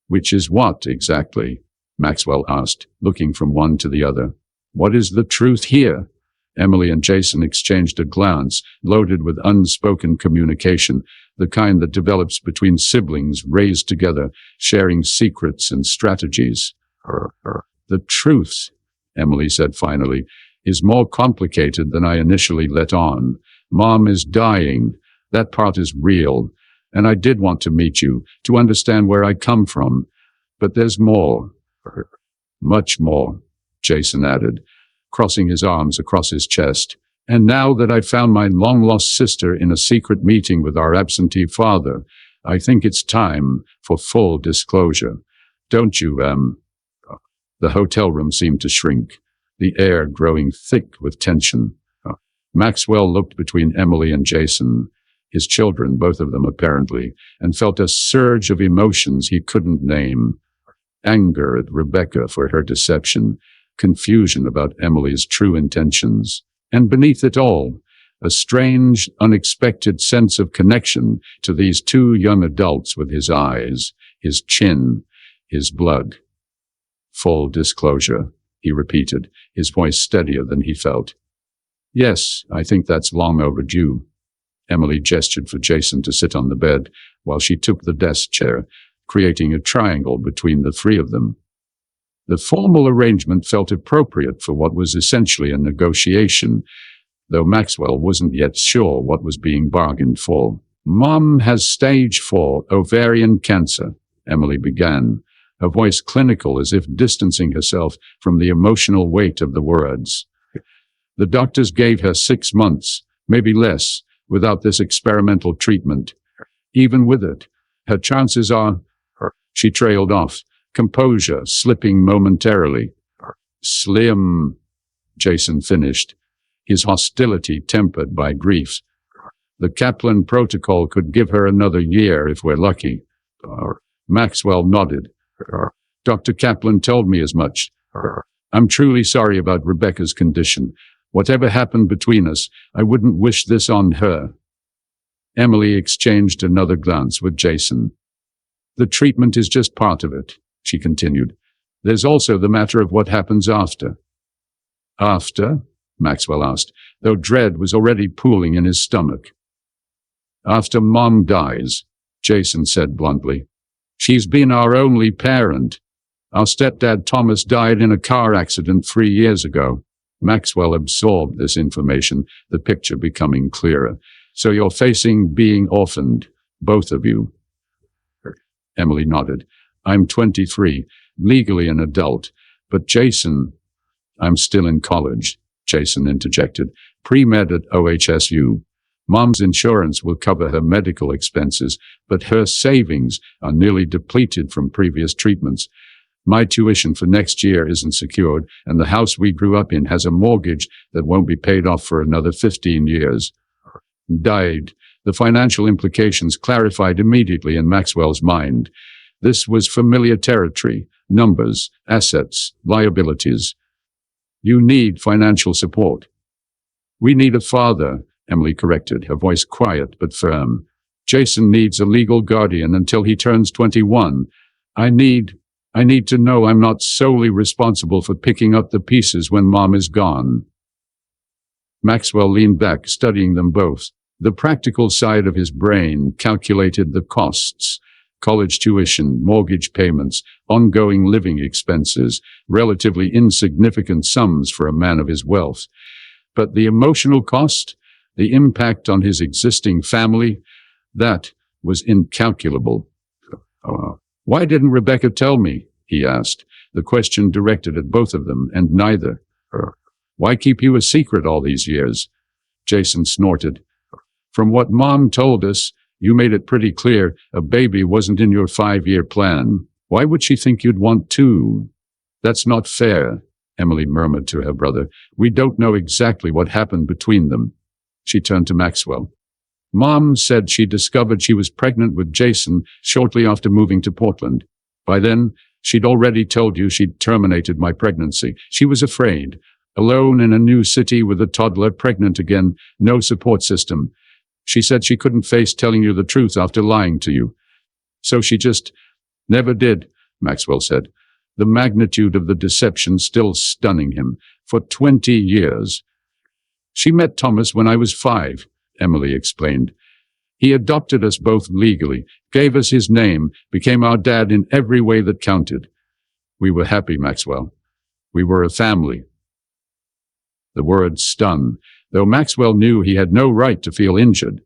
Which is what, exactly? Maxwell asked, looking from one to the other. What is the truth here? Emily and Jason exchanged a glance, loaded with unspoken communication, the kind that develops between siblings raised together, sharing secrets and strategies. The truth, Emily said finally, is more complicated than I initially let on. Mom is dying. That part is real. And I did want to meet you, to understand where I come from. But there's more. Much more, Jason added, crossing his arms across his chest. And now that I've found my long-lost sister in a secret meeting with our absentee father, I think it's time for full disclosure. Don't you, The hotel room seemed to shrink, the air growing thick with tension. Maxwell looked between Emily and Jason, his children, both of them apparently, and felt a surge of emotions he couldn't name. Anger at Rebecca for her deception, confusion about Emily's true intentions, and beneath it all, a strange, unexpected sense of connection to these two young adults with his eyes, his chin, his blood. Full disclosure, he repeated, his voice steadier than he felt. Yes, I think that's long overdue. Emily gestured for Jason to sit on the bed while she took the desk chair, creating a triangle between the three of them. The formal arrangement felt appropriate for what was essentially a negotiation, though Maxwell wasn't yet sure what was being bargained for. Mom has stage 4 ovarian cancer, Emily began, her voice clinical as if distancing herself from the emotional weight of the words. The doctors gave her 6 months, maybe less, without this experimental treatment. Even with it, her chances are... She trailed off, composure slipping momentarily. Slim, Jason finished, his hostility tempered by grief. The Kaplan protocol could give her another year if we're lucky. Maxwell nodded. Dr. Kaplan told me as much. I'm truly sorry about Rebecca's condition. Whatever happened between us, I wouldn't wish this on her. Emily exchanged another glance with Jason. The treatment is just part of it, she continued. There's also the matter of what happens after. After? Maxwell asked, though dread was already pooling in his stomach. After Mom dies, Jason said bluntly. She's been our only parent. Our stepdad Thomas died in a car accident 3 years ago. Maxwell absorbed this information, the picture becoming clearer. So you're facing being orphaned, both of you? Emily nodded. I'm 23, legally an adult. But Jason, I'm still in college, Jason interjected. Pre-med at OHSU. Mom's insurance will cover her medical expenses, but her savings are nearly depleted from previous treatments. My tuition for next year isn't secured, and the house we grew up in has a mortgage that won't be paid off for another 15 years. Died. The financial implications clarified immediately in Maxwell's mind. This was familiar territory. Numbers, assets, liabilities. You need financial support. We need a father, Emily corrected, her voice quiet but firm. Jason needs a legal guardian until he turns 21. I need to know I'm not solely responsible for picking up the pieces when Mom is gone. Maxwell leaned back, studying them both. The practical side of his brain calculated the costs. College tuition, mortgage payments, ongoing living expenses, relatively insignificant sums for a man of his wealth. But the emotional cost, the impact on his existing family, that was incalculable. Why didn't Rebecca tell me? He asked, the question directed at both of them, and neither. Why keep you a secret all these years? Jason snorted. From what Mom told us, you made it pretty clear a baby wasn't in your 5-year plan. Why would she think you'd want two? That's not fair, Emily murmured to her brother. We don't know exactly what happened between them. She turned to Maxwell. Mom said she discovered she was pregnant with Jason shortly after moving to Portland. By then, she'd already told you she'd terminated my pregnancy. She was afraid. Alone in a new city with a toddler, pregnant again, no support system. She said she couldn't face telling you the truth after lying to you. So she just never did, Maxwell said, the magnitude of the deception still stunning him. For 20 years. She met Thomas when I was 5, Emily explained. He adopted us both legally, gave us his name, became our dad in every way that counted. We were happy, Maxwell. We were a family. The word stung, though Maxwell knew he had no right to feel injured.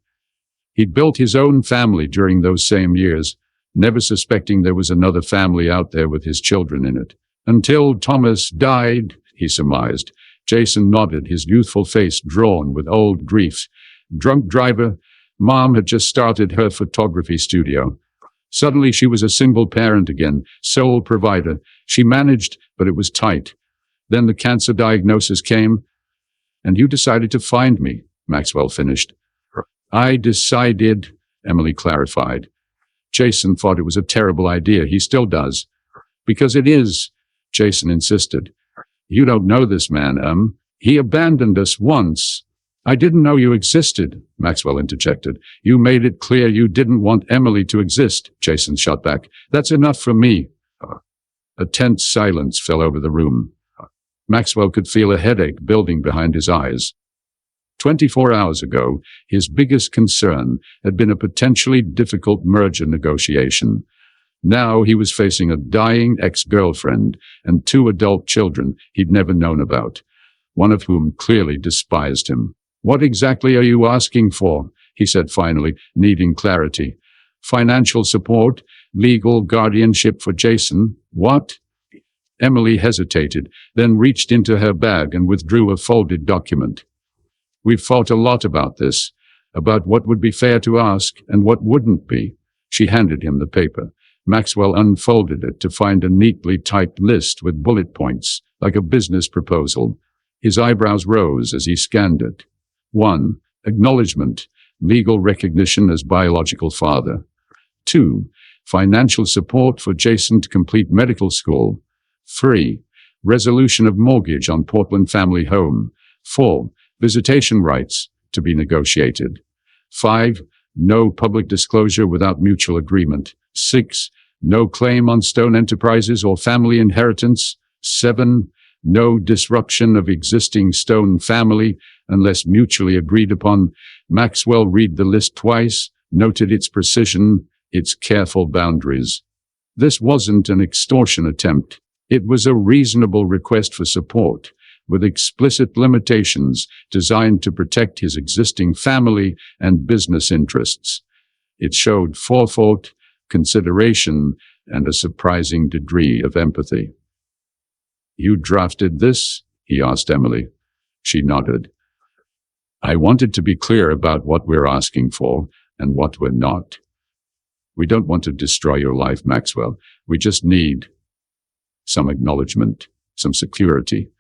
He'd built his own family during those same years, never suspecting there was another family out there with his children in it. Until Thomas died, he surmised. Jason nodded, his youthful face drawn with old grief. Drunk driver, Mom had just started her photography studio. Suddenly she was a single parent again, sole provider. She managed, but it was tight. Then the cancer diagnosis came, and you decided to find me, Maxwell finished. I decided, Emily clarified. Jason thought it was a terrible idea. He still does. Because it is, Jason insisted. You don't know this man, He abandoned us once. I didn't know you existed, Maxwell interjected. You made it clear you didn't want Emily to exist, Jason shot back. That's enough for me. A tense silence fell over the room. Maxwell could feel a headache building behind his eyes. 24 hours ago, his biggest concern had been a potentially difficult merger negotiation. Now he was facing a dying ex-girlfriend and 2 adult children he'd never known about, one of whom clearly despised him. What exactly are you asking for? He said finally, needing clarity. Financial support, legal guardianship for Jason. What? Emily hesitated, then reached into her bag and withdrew a folded document. We've thought a lot about this, about what would be fair to ask and what wouldn't be. She handed him the paper. Maxwell unfolded it to find a neatly typed list with bullet points, like a business proposal. His eyebrows rose as he scanned it. 1. Acknowledgement, legal recognition as biological father. 2. Financial support for Jason to complete medical school. 3. Resolution of mortgage on Portland family home. 4. Visitation rights to be negotiated. 5. No public disclosure without mutual agreement. 6. No claim on Stone Enterprises or family inheritance. 7. No disruption of existing Stone family unless mutually agreed upon. Maxwell read the list twice, noted its precision, its careful boundaries. This wasn't an extortion attempt. It was a reasonable request for support, with explicit limitations designed to protect his existing family and business interests. It showed forethought, consideration, and a surprising degree of empathy. "You drafted this?" he asked Emily. She nodded. "I wanted to be clear about what we're asking for and what we're not. We don't want to destroy your life, Maxwell. We just need some acknowledgement, some security."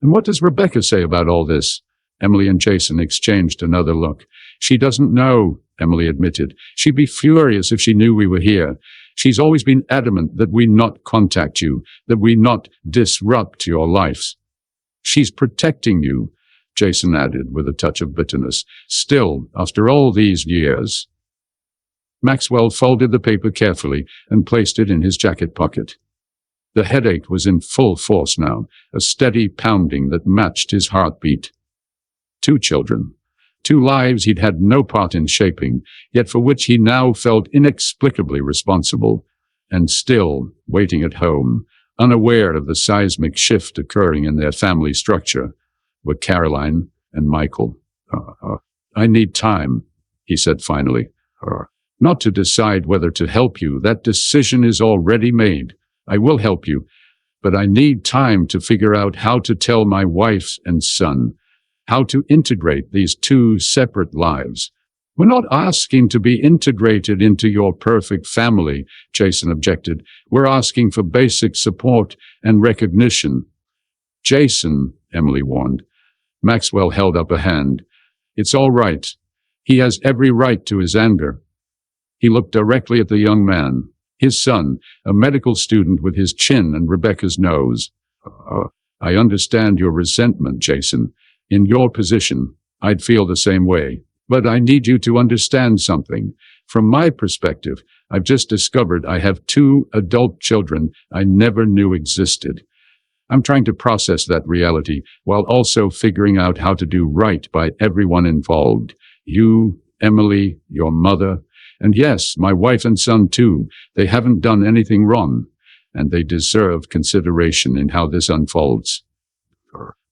"And what does Rebecca say about all this?" Emily and Jason exchanged another look. "She doesn't know," Emily admitted. "She'd be furious if she knew we were here. She's always been adamant that we not contact you, that we not disrupt your lives." "She's protecting you," Jason added with a touch of bitterness. "Still, after all these years." Maxwell folded the paper carefully and placed it in his jacket pocket. The headache was in full force now, a steady pounding that matched his heartbeat. 2 children. 2 lives he'd had no part in shaping, yet for which he now felt inexplicably responsible. And still, waiting at home, unaware of the seismic shift occurring in their family structure, were Caroline and Michael. "I need time," he said finally. "Not to decide whether to help you. That decision is already made. I will help you, but I need time to figure out how to tell my wife and son, how to integrate these 2 separate lives." "We're not asking to be integrated into your perfect family," Jason objected. "We're asking for basic support and recognition." "Jason," Emily warned. Maxwell held up a hand. "It's all right. He has every right to his anger." He looked directly at the young man, his son, a medical student with his chin and Rebecca's nose. "I understand your resentment, Jason. In your position, I'd feel the same way. But I need you to understand something. From my perspective, I've just discovered I have 2 adult children I never knew existed. I'm trying to process that reality while also figuring out how to do right by everyone involved. You, Emily, your mother, and yes, my wife and son too. They haven't done anything wrong, and they deserve consideration in how this unfolds."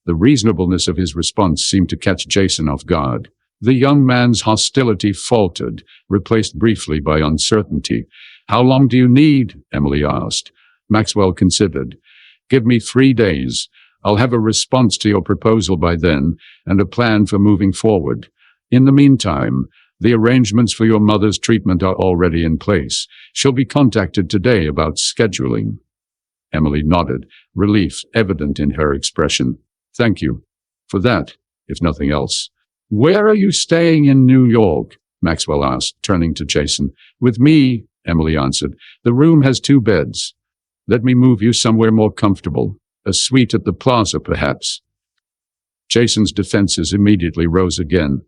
The reasonableness of his response seemed to catch Jason off guard. The young man's hostility faltered, replaced briefly by uncertainty. "How long do you need?" Emily asked. Maxwell considered. "Give me 3 days. I'll have a response to your proposal by then, and a plan for moving forward. In the meantime, the arrangements for your mother's treatment are already in place. She'll be contacted today about scheduling." Emily nodded, relief evident in her expression. "Thank you for that, if nothing else." "Where are you staying in New York?" Maxwell asked, turning to Jason. "With me," Emily answered. "The room has 2 beds. Let me move you somewhere more comfortable. A suite at the plaza, perhaps." Jason's defenses immediately rose again.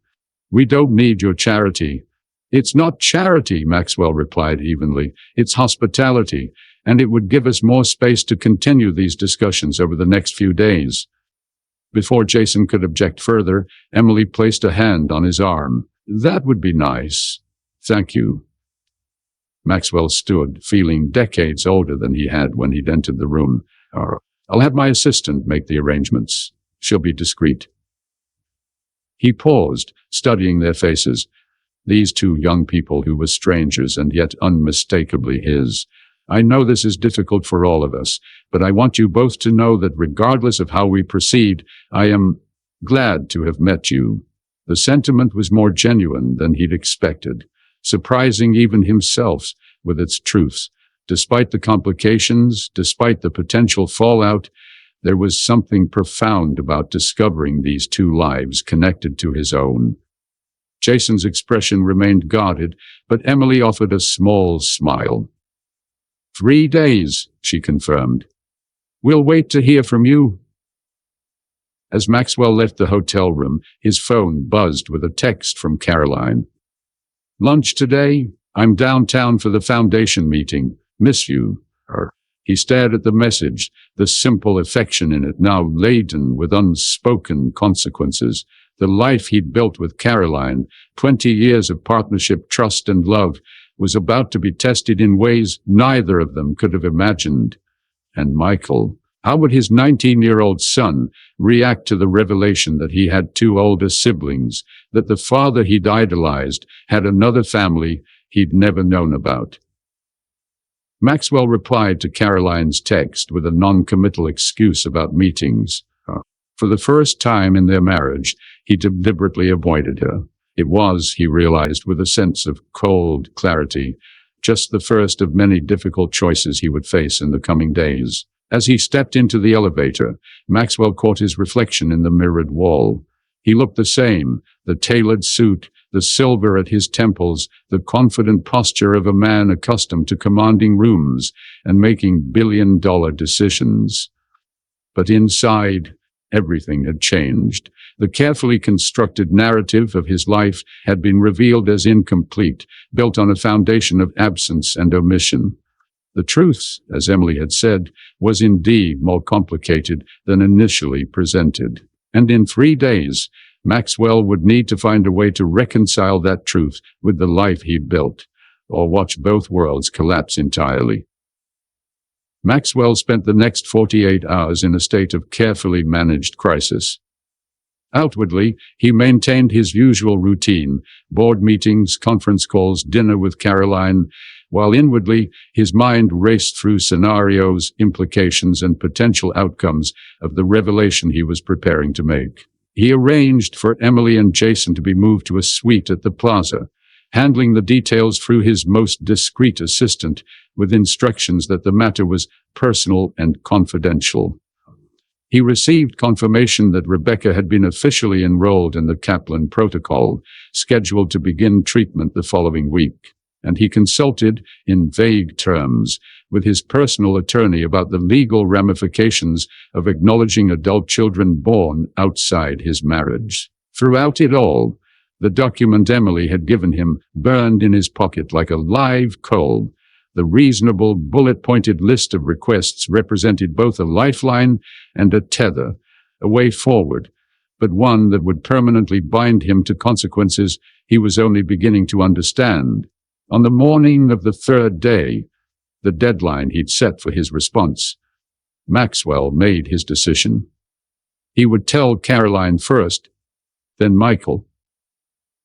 "We don't need your charity." "It's not charity," Maxwell replied evenly. "It's hospitality, and it would give us more space to continue these discussions over the next few days." Before Jason could object further, Emily placed a hand on his arm. "That would be nice. Thank you." Maxwell stood, feeling decades older than he had when he'd entered the room. "I'll have my assistant make the arrangements. She'll be discreet." He paused, studying their faces. These 2 young people who were strangers and yet unmistakably his. "I know this is difficult for all of us, but I want you both to know that regardless of how we proceed, I am glad to have met you." The sentiment was more genuine than he'd expected, surprising even himself with its truths. Despite the complications, despite the potential fallout, there was something profound about discovering these 2 lives connected to his own. Jason's expression remained guarded, but Emily offered a small smile. 3 days, she confirmed. "We'll wait to hear from you." As Maxwell left the hotel room, his phone buzzed with a text from Caroline. "Lunch today? I'm downtown for the foundation meeting. Miss you." He stared at the message, the simple affection in it now laden with unspoken consequences. The life he'd built with Caroline, 20 years of partnership, trust, and love, was about to be tested in ways neither of them could have imagined. And Michael, How would his 19-year-old son react to the revelation that he had two older siblings, that the father he'd idolized had another family he'd never known about? Maxwell replied to Caroline's text with a non-committal excuse about meetings. For the first time in their marriage, he deliberately avoided her. It was, he realized with a sense of cold clarity, just the first of many difficult choices he would face in the coming days. As he stepped into the elevator, Maxwell caught his reflection in the mirrored wall. He looked the same, the tailored suit, the silver at his temples, the confident posture of a man accustomed to commanding rooms and making billion-dollar decisions. But inside, everything had changed. The carefully constructed narrative of his life had been revealed as incomplete, built on a foundation of absence and omission. The truth, as Emily had said, was indeed more complicated than initially presented. And in 3 days, Maxwell would need to find a way to reconcile that truth with the life he'd built, or watch both worlds collapse entirely. Maxwell spent the next 48 hours in a state of carefully managed crisis. Outwardly, he maintained his usual routine: board meetings, conference calls, dinner with Caroline, while inwardly, his mind raced through scenarios, implications, and potential outcomes of the revelation he was preparing to make. He arranged for Emily and Jason to be moved to a suite at the plaza, handling the details through his most discreet assistant, with instructions that the matter was personal and confidential. He received confirmation that Rebecca had been officially enrolled in the Kaplan protocol, scheduled to begin treatment the following week, and he consulted, in vague terms, with his personal attorney about the legal ramifications of acknowledging adult children born outside his marriage. Throughout it all, the document Emily had given him burned in his pocket like a live coal. The reasonable, bullet-pointed list of requests represented both a lifeline and a tether, a way forward, but one that would permanently bind him to consequences he was only beginning to understand. On the morning of the third day, the deadline he'd set for his response, Maxwell made his decision. He would tell Caroline first, then Michael.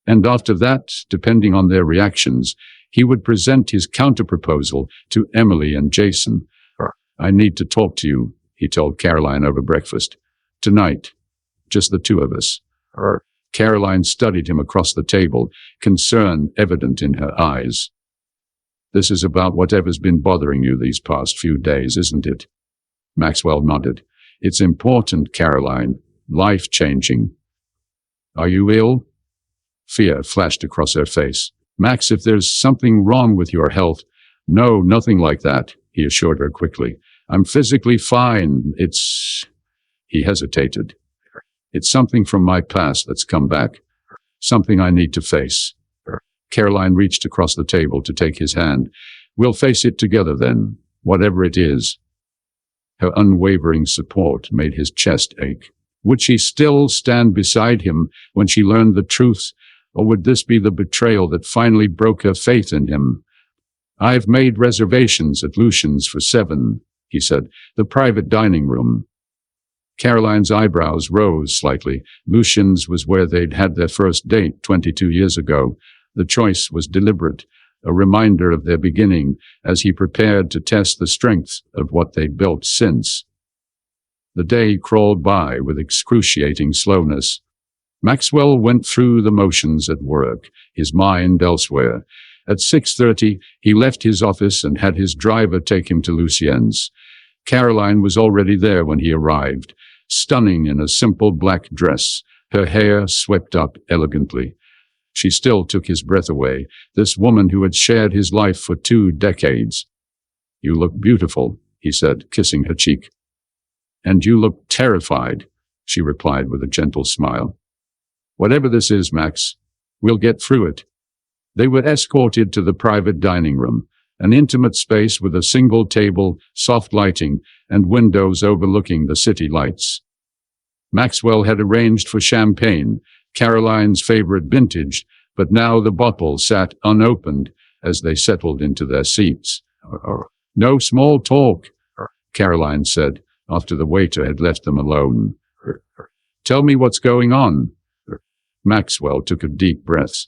And after that, depending on their reactions, he would present his counterproposal to Emily and Jason. "I need to talk to you," he told Caroline over breakfast. "Tonight. Just the two of us." Caroline studied him across the table, concern evident in her eyes. "This is about whatever's been bothering you these past few days, isn't it?" Maxwell nodded. "It's important, Caroline. Life-changing." "Are you ill?" Fear flashed across her face. "Max, if there's something wrong with your health—" "No, nothing like that," he assured her quickly. "I'm physically fine. It's—" He hesitated. "It's something from my past that's come back. Something I need to face." Caroline reached across the table to take his hand. "We'll face it together then, whatever it is." Her unwavering support made his chest ache. Would she still stand beside him when she learned the truth, or would this be the betrayal that finally broke her faith in him? "I've made reservations at Lucian's for 7, he said. "The private dining room." Caroline's eyebrows rose slightly. Lucian's was where they'd had their first date 22 years ago. The choice was deliberate, a reminder of their beginning as he prepared to test the strength of what they'd built since. The day crawled by with excruciating slowness. Maxwell went through the motions at work, his mind elsewhere. At 6:30, he left his office and had his driver take him to Lucien's. Caroline was already there when he arrived, stunning in a simple black dress, her hair swept up elegantly. She still took his breath away, this woman who had shared his life for 2 decades. "You look beautiful," he said, kissing her cheek. "And you look terrified," she replied with a gentle smile. "Whatever this is, Max, we'll get through it." They were escorted to the private dining room, an intimate space with a single table, soft lighting, and windows overlooking the city lights. Maxwell had arranged for champagne, Caroline's favorite vintage, but now the bottle sat unopened as they settled into their seats. "No small talk," Caroline said, after the waiter had left them alone. "Tell me what's going on." Maxwell took a deep breath.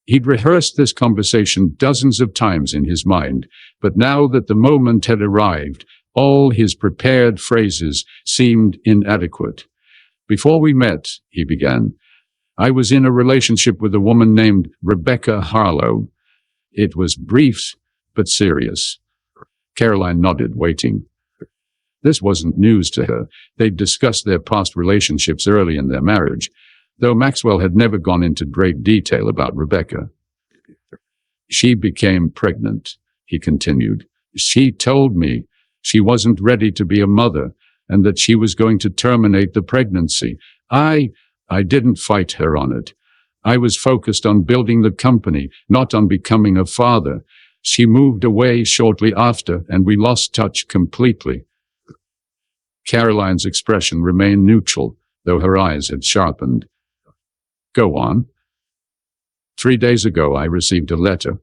He'd rehearsed this conversation dozens of times in his mind, but now that the moment had arrived, all his prepared phrases seemed inadequate. "Before we met," he began, "I was in a relationship with a woman named Rebecca Harlow. It was brief, but serious." Caroline nodded, waiting. This wasn't news to her. They'd discussed their past relationships early in their marriage, though Maxwell had never gone into great detail about Rebecca. "She became pregnant," he continued. "She told me she wasn't ready to be a mother and that she was going to terminate the pregnancy. I didn't fight her on it. I was focused on building the company, not on becoming a father. She moved away shortly after, and we lost touch completely." Caroline's expression remained neutral, though her eyes had sharpened. "Go on." "3 days ago, I received a letter."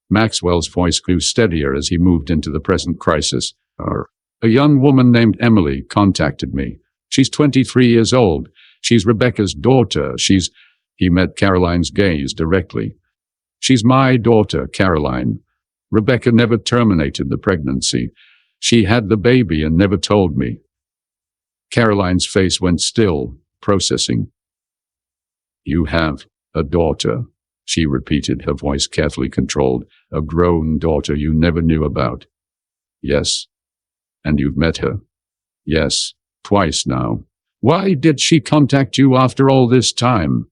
Maxwell's voice grew steadier as he moved into the present crisis. "A young woman named Emily contacted me. She's 23 years old. She's Rebecca's daughter. He met Caroline's gaze directly. "She's my daughter, Caroline. Rebecca never terminated the pregnancy. She had the baby and never told me." Caroline's face went still, processing. "You have a daughter," she repeated, her voice carefully controlled. "A grown daughter you never knew about." "Yes." "And you've met her?" "Yes, twice now." "Why did she contact you after all this time?"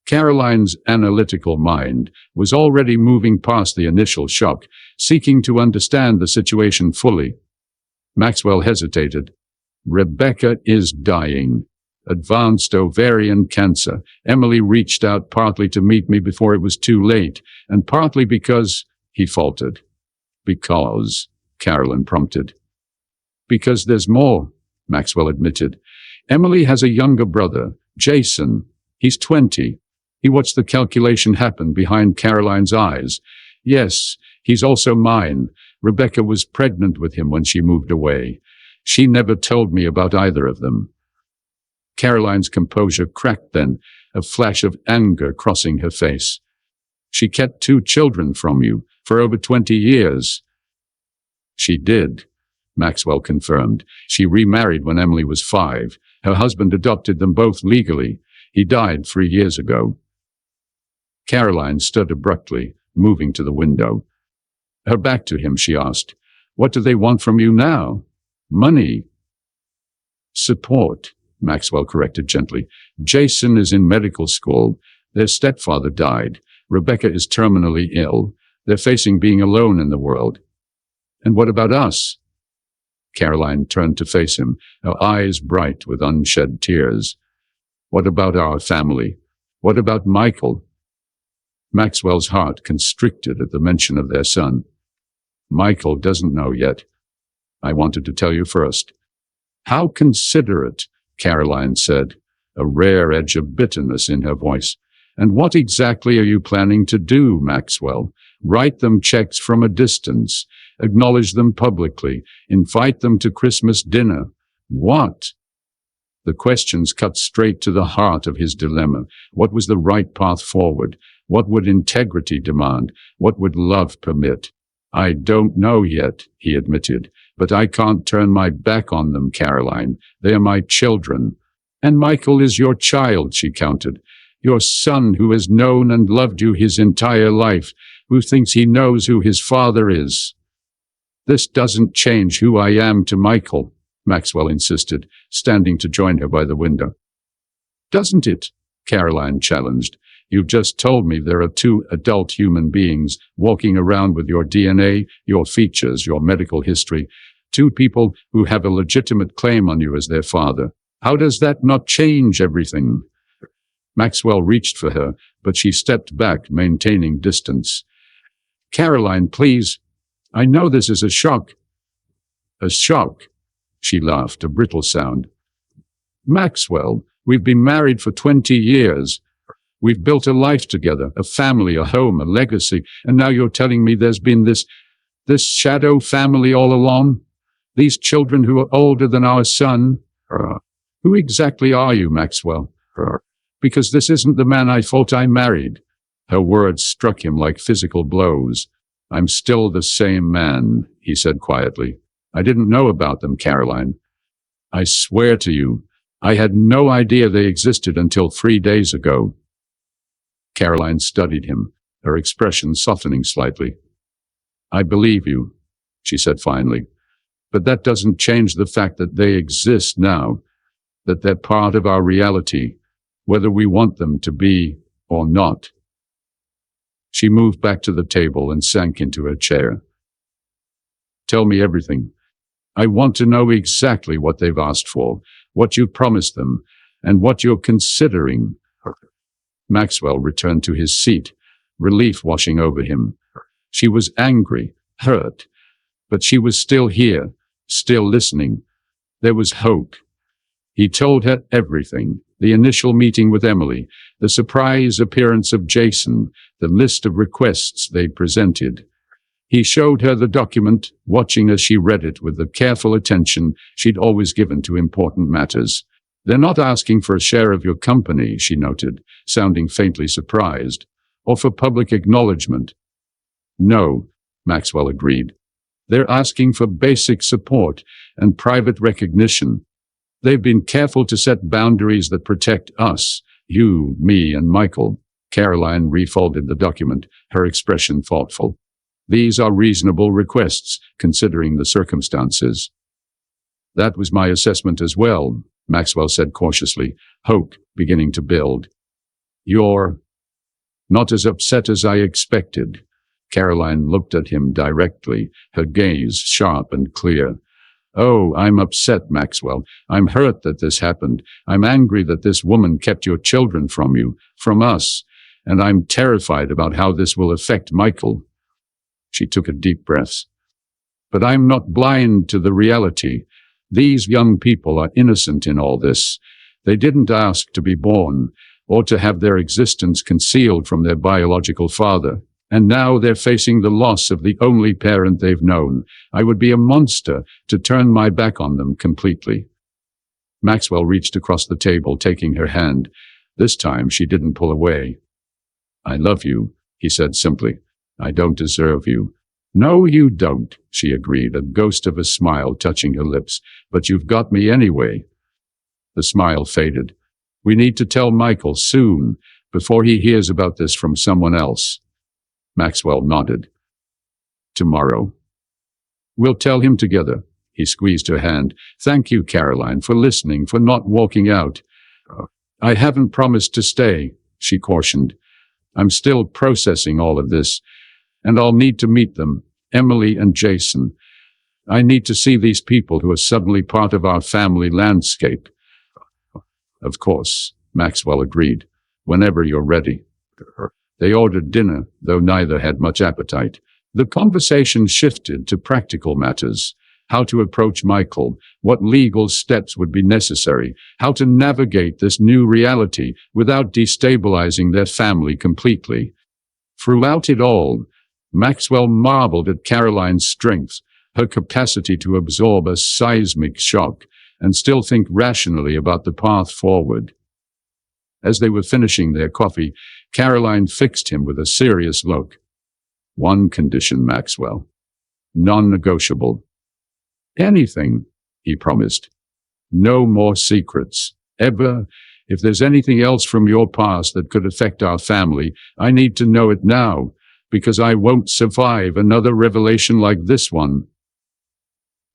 Caroline's analytical mind was already moving past the initial shock, seeking to understand the situation fully. Maxwell hesitated. "Rebecca is dying. Advanced ovarian cancer. Emily reached out partly to meet me before it was too late, and partly because," he faltered. "Because," Caroline prompted. "Because there's more," Maxwell admitted. "Emily has a younger brother, Jason. He's 20. He watched the calculation happen behind Caroline's eyes. "Yes, he's also mine. Rebecca was pregnant with him when she moved away. She never told me about either of them." Caroline's composure cracked then, a flash of anger crossing her face. "She kept 2 children from you for over 20 years. "She did," Maxwell confirmed. "She remarried when Emily was 5. Her husband adopted them both legally. He died 3 years ago." Caroline stood abruptly, moving to the window. Her back to him, she asked, "What do they want from you now?" "Money." "Support," Maxwell corrected gently. "Jason is in medical school. Their stepfather died. Rebecca is terminally ill. They're facing being alone in the world." "And what about us?" Caroline turned to face him, her eyes bright with unshed tears. "What about our family? What about Michael?" Maxwell's heart constricted at the mention of their son. "Michael doesn't know yet. I wanted to tell you first." "How considerate," Caroline said, a rare edge of bitterness in her voice. "And what exactly are you planning to do, Maxwell? Write them checks from a distance, acknowledge them publicly, invite them to Christmas dinner? What?" The questions cut straight to the heart of his dilemma. What was the right path forward? What would integrity demand? What would love permit? "I don't know yet," he admitted, "but I can't turn my back on them, Caroline. They are my children." "And Michael is your child," she countered. "Your son who has known and loved you his entire life, who thinks he knows who his father is." "This doesn't change who I am to Michael," Maxwell insisted, standing to join her by the window. "Doesn't it?" Caroline challenged. "You've just told me there are 2 adult human beings walking around with your DNA, your features, your medical history, 2 people who have a legitimate claim on you as their father. How does that not change everything?" Maxwell reached for her, but she stepped back, maintaining distance. "Caroline, please. I know this is a shock." "A shock?" She laughed, a brittle sound. "Maxwell, we've been married for 20 years. We've built a life together, a family, a home, a legacy, and now you're telling me there's been this shadow family all along? These children who are older than our son? Who exactly are you, Maxwell? Because this isn't the man I thought I married. Her words struck him like physical blows. I'm still the same man, he said quietly. I didn't know about them, Caroline. I swear to you, I had no idea they existed until 3 days ago. Caroline studied him, her expression softening slightly. I believe you, she said finally, but that doesn't change the fact that they exist now, that they're part of our reality, whether we want them to be or not. She moved back to the table and sank into her chair. Tell me everything. I want to know exactly what they've asked for, what you've promised them, and what you're considering. Maxwell returned to his seat, relief washing over him. She was angry, hurt, but she was still here, still listening. There was hope. He told her everything, the initial meeting with Emily, the surprise appearance of Jason, the list of requests they presented. He showed her the document, watching as she read it with the careful attention she'd always given to important matters. They're not asking for a share of your company, she noted, sounding faintly surprised, or for public acknowledgement. No, Maxwell agreed. They're asking for basic support and private recognition. They've been careful to set boundaries that protect us, you, me, and Michael. Caroline refolded the document, her expression thoughtful. These are reasonable requests, considering the circumstances. That was my assessment as well, Maxwell said cautiously, hope beginning to build. You're not as upset as I expected. Caroline looked at him directly, her gaze sharp and clear. Oh, I'm upset, Maxwell. I'm hurt that this happened. I'm angry that this woman kept your children from you, from us, and I'm terrified about how this will affect Michael. She took a deep breath. But I'm not blind to the reality. These young people are innocent in all this. They didn't ask to be born, or to have their existence concealed from their biological father. And now they're facing the loss of the only parent they've known. I would be a monster to turn my back on them completely. Maxwell reached across the table, taking her hand. This time she didn't pull away. I love you, he said simply. I don't deserve you. No, you don't, she agreed, a ghost of a smile touching her lips. But you've got me anyway. The smile faded. We need to tell Michael soon, before he hears about this from someone else. Maxwell nodded. Tomorrow. We'll tell him together. He squeezed her hand. Thank you, Caroline, for listening, for not walking out. I haven't promised to stay, she cautioned. I'm still processing all of this, and I'll need to meet them, Emily and Jason. I need to see these people who are suddenly part of our family landscape. Of course, Maxwell agreed. Whenever you're ready. They ordered dinner, though neither had much appetite. The conversation shifted to practical matters. How to approach Michael, what legal steps would be necessary, how to navigate this new reality without destabilizing their family completely. Throughout it all, Maxwell marveled at Caroline's strength, her capacity to absorb a seismic shock and still think rationally about the path forward. As they were finishing their coffee, Caroline fixed him with a serious look. One condition, Maxwell. Non-negotiable. Anything, he promised. No more secrets. Ever. If there's anything else from your past that could affect our family, I need to know it now, because I won't survive another revelation like this one.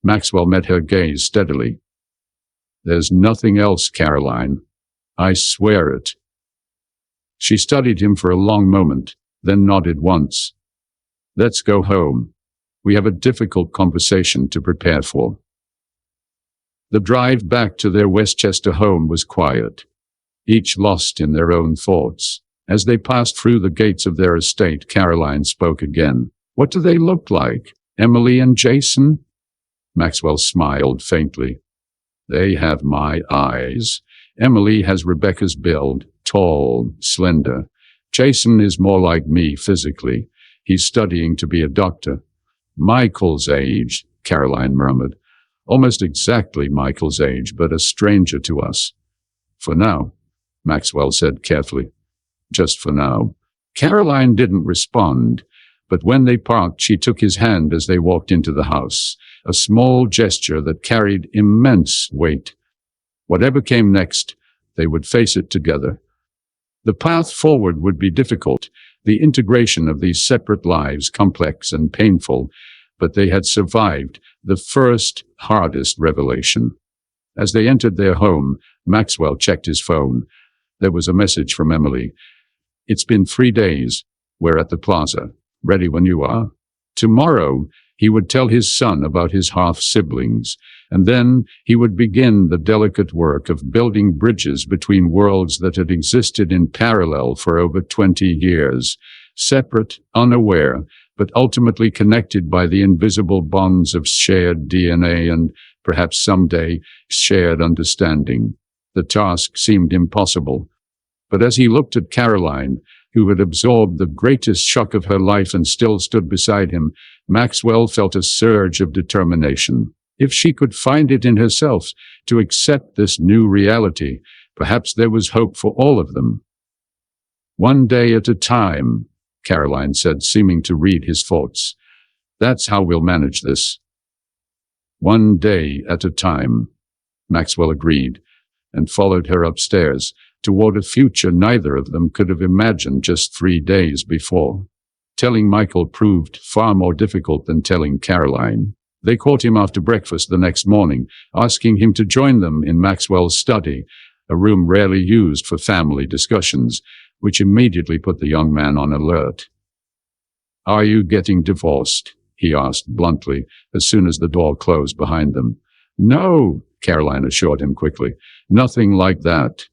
Maxwell met her gaze steadily. There's nothing else, Caroline. I swear it. She studied him for a long moment, then nodded once. Let's go home. We have a difficult conversation to prepare for. The drive back to their Westchester home was quiet, each lost in their own thoughts. As they passed through the gates of their estate, Caroline spoke again. What do they look like? Emily and Jason? Maxwell smiled faintly. They have my eyes. Emily has Rebecca's build, tall, slender. Jason is more like me physically. He's studying to be a doctor. Michael's age, Caroline murmured. almost exactly Michael's age, but a stranger to us. For now, Maxwell said carefully. Just for now. Caroline didn't respond, but when they parked, she took his hand as they walked into the house, a small gesture that carried immense weight. Whatever came next, they would face it together. The path forward would be difficult, the integration of these separate lives complex and painful, but they had survived the first, hardest revelation. As they entered their home, Maxwell checked his phone. There was a message from Emily. "It's been 3 days. We're at the plaza. Ready when you are." Tomorrow, he would tell his son about his half-siblings, and then he would begin the delicate work of building bridges between worlds that had existed in parallel for over 20 years, separate, unaware, but ultimately connected by the invisible bonds of shared DNA and, perhaps someday, shared understanding. The task seemed impossible. But as he looked at Caroline, who had absorbed the greatest shock of her life and still stood beside him, Maxwell felt a surge of determination. If she could find it in herself to accept this new reality, perhaps there was hope for all of them. "One day at a time," Caroline said, seeming to read his thoughts. "That's how we'll manage this." "One day at a time," Maxwell agreed, and followed her upstairs, toward a future neither of them could have imagined just 3 days before. Telling Michael proved far more difficult than telling Caroline. They caught him after breakfast the next morning, asking him to join them in Maxwell's study, a room rarely used for family discussions, which immediately put the young man on alert. "Are you getting divorced?" he asked bluntly, as soon as the door closed behind them. "No," Caroline assured him quickly. "Nothing like that."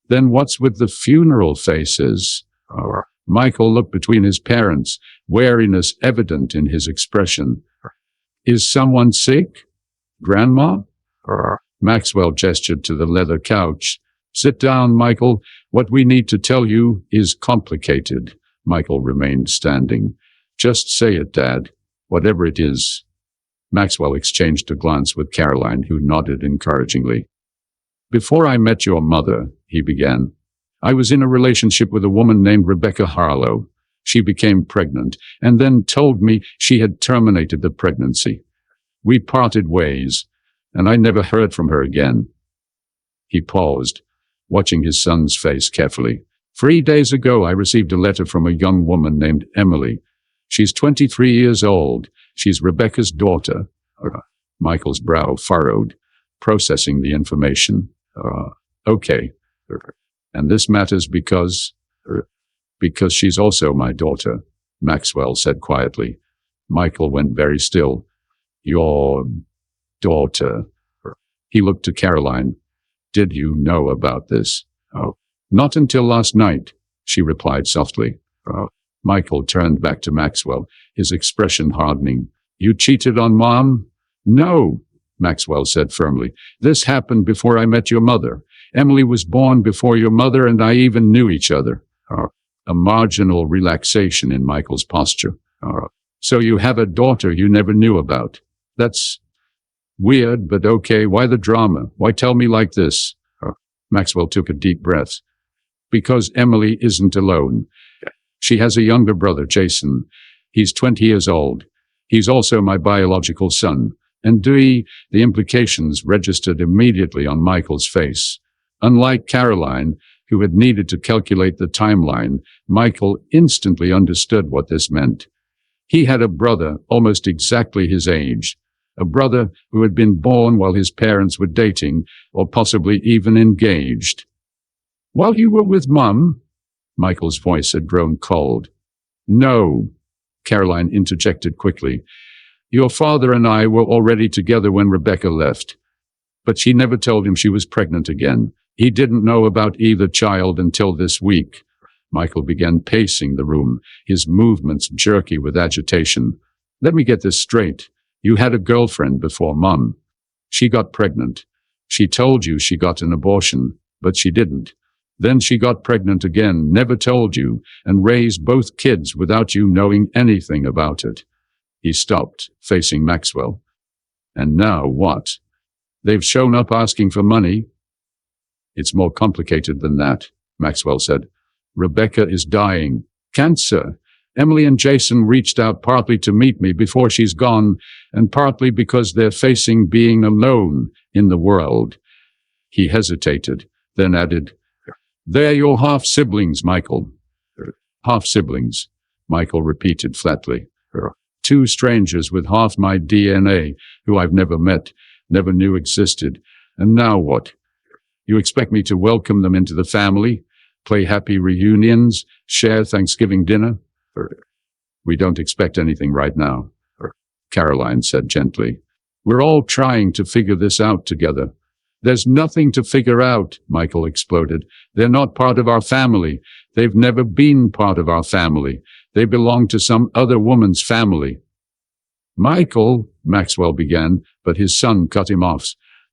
"Then what's with the funeral faces?" Michael looked between his parents, wariness evident in his expression. "Is someone sick? Grandma?" Maxwell gestured to the leather couch. "Sit down, Michael. What we need to tell you is complicated." Michael remained standing. "Just say it, Dad. Whatever it is." Maxwell exchanged a glance with Caroline, who nodded encouragingly. "Before I met your mother," he began, "I was in a relationship with a woman named Rebecca Harlow. She became pregnant and then told me she had terminated the pregnancy. We parted ways, and I never heard from her again." He paused, watching his son's face carefully. 3 days ago, I received a letter from a young woman named Emily. She's 23 years old. She's Rebecca's daughter." Michael's brow furrowed, processing the information. Okay. "And this matters because she's also my daughter," Maxwell said quietly. Michael went very still. "Your daughter?" He looked to Caroline. "Did you know about this?" "Not until last night," she replied softly. Michael turned back to Maxwell, his expression hardening. "You cheated on Mom?" "No," Maxwell said firmly. "This happened before I met your mother. Emily was born before your mother, and I even knew each other." A marginal relaxation in Michael's posture. "So you have a daughter you never knew about. That's weird, but okay. Why the drama? Why tell me like this?" Maxwell took a deep breath. "Because Emily isn't alone. She has a younger brother, Jason. He's 20 years old. He's also my biological son." And the implications registered immediately on Michael's face. Unlike Caroline, who had needed to calculate the timeline, Michael instantly understood what this meant. He had a brother almost exactly his age, a brother who had been born while his parents were dating, or possibly even engaged. "While you were with Mum?" Michael's voice had grown cold. "No," Caroline interjected quickly. "Your father and I were already together when Rebecca left. But she never told him she was pregnant again. He didn't know about either child until this week." Michael began pacing the room, his movements jerky with agitation. "Let me get this straight. You had a girlfriend before Mom. She got pregnant. She told you she got an abortion, but she didn't. Then she got pregnant again, never told you, and raised both kids without you knowing anything about it." He stopped, facing Maxwell. And now what? They've shown up asking for money. It's more complicated than that, Maxwell said. Rebecca is dying. Cancer. Emily and Jason reached out partly to meet me before she's gone, and partly because they're facing being alone in the world. He hesitated, then added, They're your half-siblings, Michael. Half-siblings, Michael repeated flatly. Two strangers with half my DNA, who I've never met, never knew existed. And now what? You expect me to welcome them into the family, play happy reunions, share Thanksgiving dinner? We don't expect anything right now, Caroline said gently. We're all trying to figure this out together. There's nothing to figure out, Michael exploded. They're not part of our family. They've never been part of our family. They belong to some other woman's family. Michael, Maxwell began, but his son cut him off.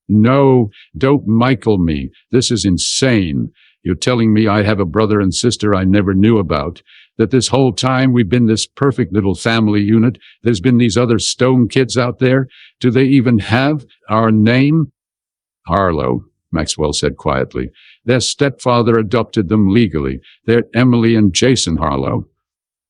No, don't Michael me. This is insane. You're telling me I have a brother and sister I never knew about, that this whole time we've been this perfect little family unit. There's been these other Stone kids out there. Do they even have our name? Harlow, Maxwell said quietly. Their stepfather adopted them legally. They're Emily and Jason Harlow.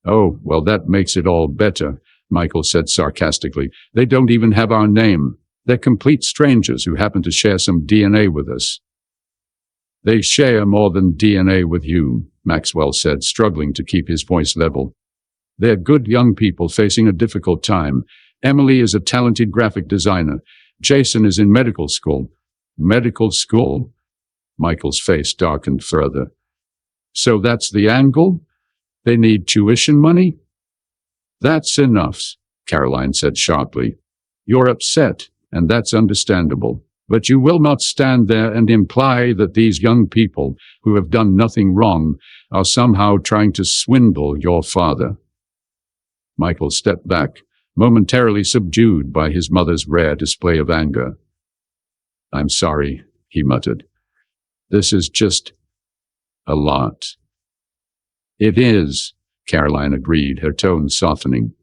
Oh, well, that makes it all better, Michael said sarcastically. They don't even have our name. They're complete strangers who happen to share some DNA with us. They share more than DNA with you, Maxwell said, struggling to keep his voice level. They're good young people facing a difficult time. Emily is a talented graphic designer. Jason is in medical school. Medical school? Michael's face darkened further. So that's the angle? They need tuition money? That's enough, Caroline said sharply. You're upset, and that's understandable. But you will not stand there and imply that these young people, who have done nothing wrong, are somehow trying to swindle your father. Michael stepped back, momentarily subdued by his mother's rare display of anger. I'm sorry, he muttered. This is just a lot. It is, Caroline agreed, her tone softening.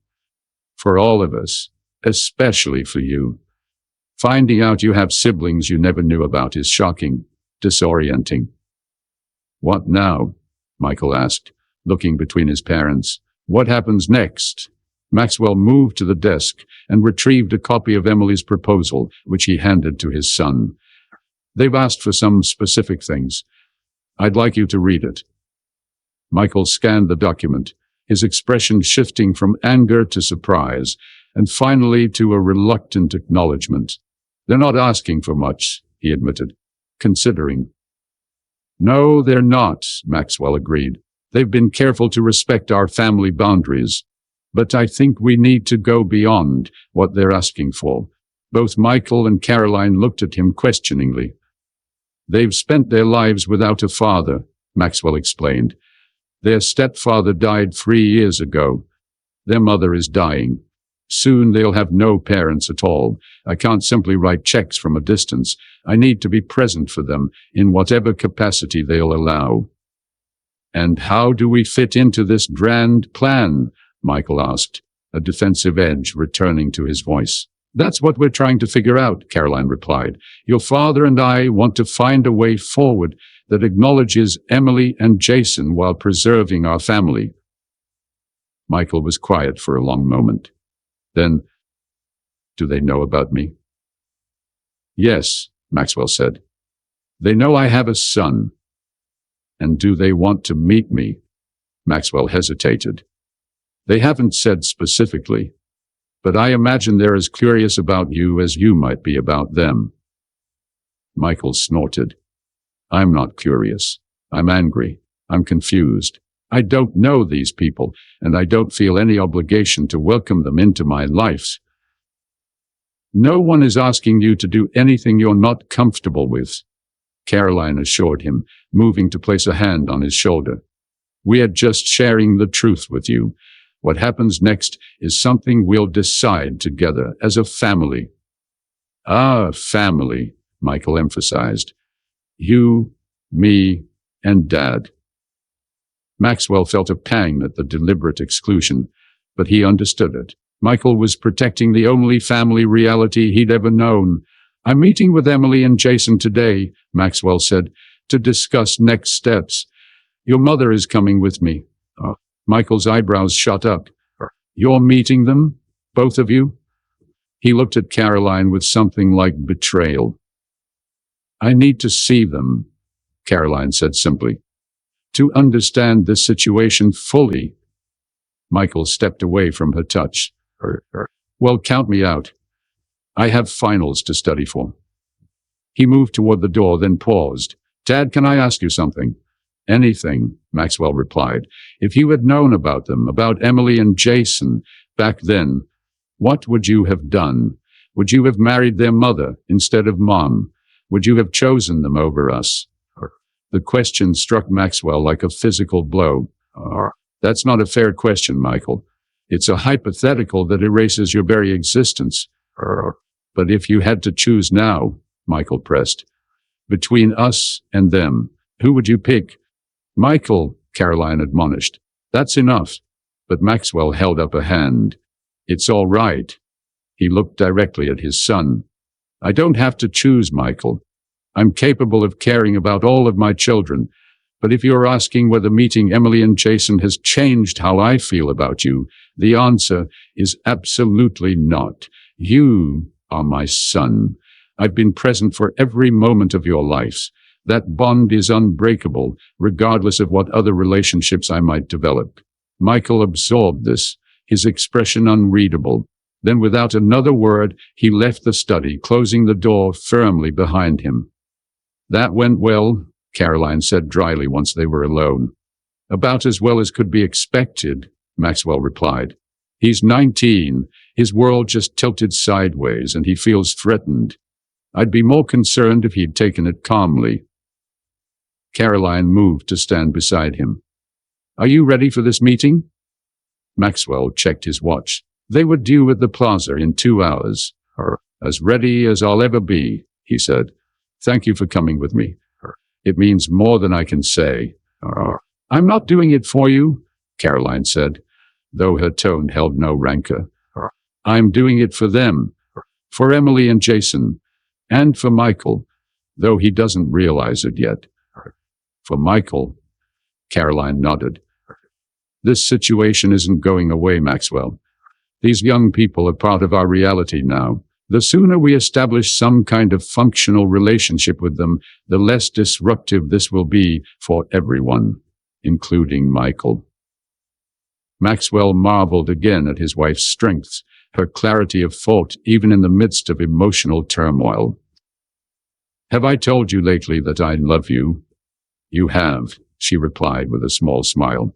For all of us, especially for you. Finding out you have siblings you never knew about is shocking, disorienting. What now? Michael asked, looking between his parents. What happens next? Maxwell moved to the desk and retrieved a copy of Emily's proposal, which he handed to his son. They've asked for some specific things. I'd like you to read it. Michael scanned the document, his expression shifting from anger to surprise, and finally to a reluctant acknowledgement. They're not asking for much, he admitted, considering. No, they're not, Maxwell agreed. They've been careful to respect our family boundaries. But I think we need to go beyond what they're asking for. Both Michael and Caroline looked at him questioningly. They've spent their lives without a father, Maxwell explained. Their stepfather died 3 years ago. Their mother is dying. Soon they'll have no parents at all. I can't simply write checks from a distance. I need to be present for them in whatever capacity they'll allow. And how do we fit into this grand plan? Michael asked, a defensive edge returning to his voice. That's what we're trying to figure out, Caroline replied. Your father and I want to find a way forward that acknowledges Emily and Jason while preserving our family. Michael was quiet for a long moment. Then, do they know about me? Yes, Maxwell said. They know I have a son. And do they want to meet me? Maxwell hesitated. They haven't said specifically, but I imagine they're as curious about you as you might be about them. Michael snorted. I'm not curious. I'm angry. I'm confused. I don't know these people, and I don't feel any obligation to welcome them into my life. No one is asking you to do anything you're not comfortable with, Caroline assured him, moving to place a hand on his shoulder. We are just sharing the truth with you. What happens next is something we'll decide together as a family. Ah, family, Michael emphasized. You, me, and Dad. Maxwell felt a pang at the deliberate exclusion, but he understood it. Michael was protecting the only family reality he'd ever known. "I'm meeting with Emily and Jason today," Maxwell said, "to discuss next steps. Your mother is coming with me." Michael's eyebrows shot up. "You're meeting them? Both of you?" He looked at Caroline with something like betrayal. "I need to see them," Caroline said simply, "to understand this situation fully." Michael stepped away from her touch. "Well, count me out. I have finals to study for." He moved toward the door, then paused. "Dad, can I ask you something?" "Anything," Maxwell replied. "If you had known about them, about Emily and Jason, back then, what would you have done? Would you have married their mother instead of Mom? Would you have chosen them over us?" The question struck Maxwell like a physical blow. "That's not a fair question, Michael. It's a hypothetical that erases your very existence." "But if you had to choose now," Michael pressed, "between us and them, who would you pick?" "Michael," Caroline admonished, "that's enough." But Maxwell held up a hand. "It's all right." He looked directly at his son. "I don't have to choose, Michael. I'm capable of caring about all of my children. But if you're asking whether meeting Emily and Jason has changed how I feel about you, the answer is absolutely not. You are my son. I've been present for every moment of your lives. That bond is unbreakable, regardless of what other relationships I might develop." Michael absorbed this, his expression unreadable. Then, without another word, he left the study, closing the door firmly behind him. "That went well," Caroline said dryly once they were alone. "About as well as could be expected," Maxwell replied. "He's 19. His world just tilted sideways, and he feels threatened. I'd be more concerned if he'd taken it calmly." Caroline moved to stand beside him. "Are you ready for this meeting?" Maxwell checked his watch. They were due at the plaza in 2 hours. "As ready as I'll ever be," he said. "Thank you for coming with me. It means more than I can say." "I'm not doing it for you," Caroline said, though her tone held no rancor. "I'm doing it for them, for Emily and Jason, and for Michael, though he doesn't realize it yet." "For Michael," Caroline nodded. "This situation isn't going away, Maxwell. These young people are part of our reality now. The sooner we establish some kind of functional relationship with them, the less disruptive this will be for everyone, including Michael." Maxwell marveled again at his wife's strength, her clarity of thought even in the midst of emotional turmoil. "Have I told you lately that I love you?" "You have," she replied with a small smile.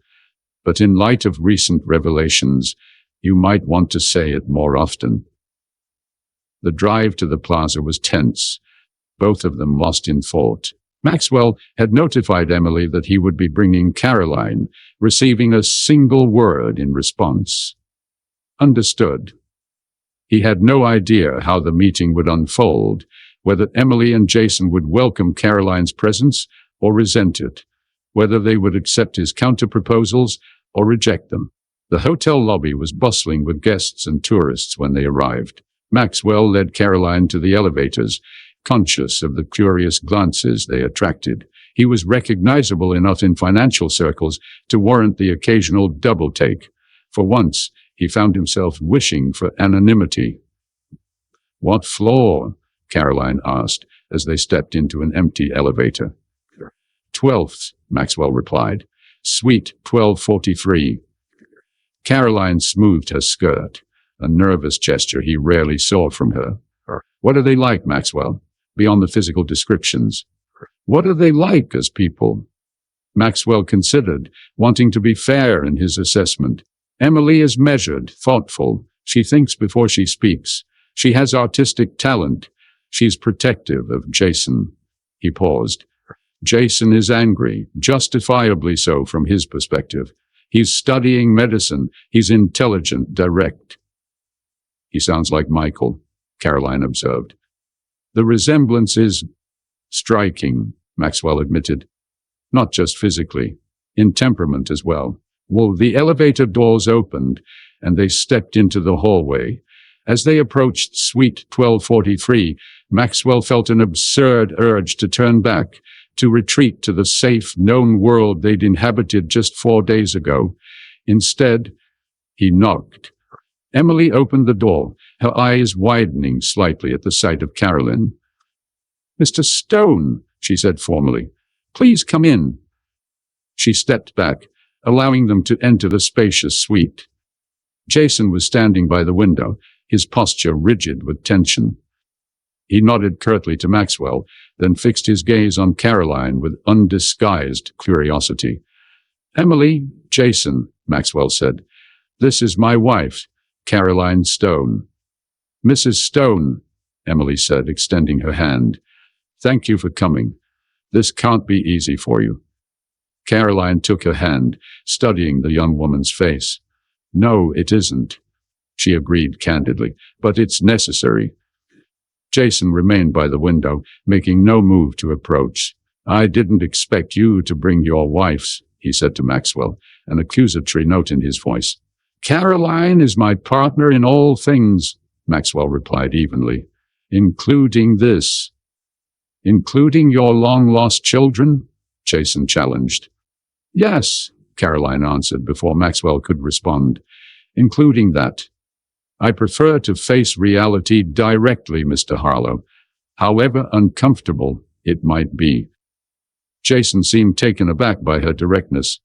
"But in light of recent revelations, you might want to say it more often." The drive to the plaza was tense, both of them lost in thought. Maxwell had notified Emily that he would be bringing Caroline, receiving a single word in response. "Understood." He had no idea how the meeting would unfold, whether Emily and Jason would welcome Caroline's presence or resent it, whether they would accept his counter-proposals or reject them. The hotel lobby was bustling with guests and tourists when they arrived. Maxwell led Caroline to the elevators, conscious of the curious glances they attracted. He was recognizable enough in financial circles to warrant the occasional double-take. For once, he found himself wishing for anonymity. "What floor?" Caroline asked as they stepped into an empty elevator. 12th, Maxwell replied. "Suite 1243. Caroline smoothed her skirt, a nervous gesture he rarely saw from her. "What are they like, Maxwell? Beyond the physical descriptions. What are they like as people?" Maxwell considered, wanting to be fair in his assessment. "Emily is measured, thoughtful. She thinks before she speaks. She has artistic talent. She's protective of Jason." He paused. "Jason is angry, justifiably so from his perspective. He's studying medicine. He's intelligent, direct." "He sounds like Michael," Caroline observed. "The resemblance is striking," Maxwell admitted. "Not just physically, in temperament as well. Well, the elevator doors opened, and they stepped into the hallway. As they approached Suite 1243, Maxwell felt an absurd urge to turn back, to retreat to the safe, known world they'd inhabited just 4 days ago. Instead, he knocked. Emily opened the door, her eyes widening slightly at the sight of Carolyn. "Mr. Stone," she said formally, "please come in." She stepped back, allowing them to enter the spacious suite. Jason was standing by the window, his posture rigid with tension. He nodded curtly to Maxwell, then fixed his gaze on Caroline with undisguised curiosity. "Emily, Jason," Maxwell said, "this is my wife, Caroline Stone." "Mrs. Stone," Emily said, extending her hand. "Thank you for coming. This can't be easy for you." Caroline took her hand, studying the young woman's face. "No, it isn't," she agreed candidly, "but it's necessary." Jason remained by the window, making no move to approach. "I didn't expect you to bring your wives," he said to Maxwell, an accusatory note in his voice. "Caroline is my partner in all things," Maxwell replied evenly, "including this." "Including your long-lost children?" Jason challenged. "Yes," Caroline answered before Maxwell could respond, "including that. I prefer to face reality directly, Mr. Harlow, however uncomfortable it might be." Jason seemed taken aback by her directness.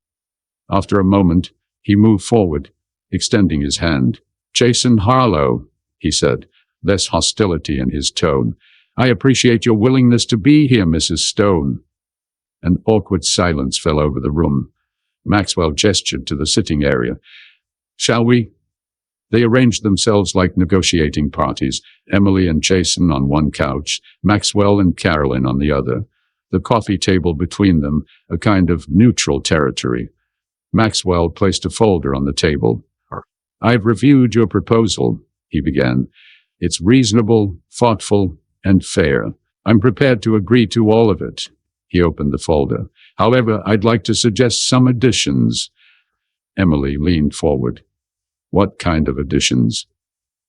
After a moment, he moved forward, extending his hand. "Jason Harlow," he said, less hostility in his tone. "I appreciate your willingness to be here, Mrs. Stone." An awkward silence fell over the room. Maxwell gestured to the sitting area. "Shall we?" They arranged themselves like negotiating parties, Emily and Jason on one couch, Maxwell and Carolyn on the other, the coffee table between them, a kind of neutral territory. Maxwell placed a folder on the table. "I've reviewed your proposal," he began. "It's reasonable, thoughtful, and fair. I'm prepared to agree to all of it." He opened the folder. "However, I'd like to suggest some additions." Emily leaned forward. "What kind of additions?"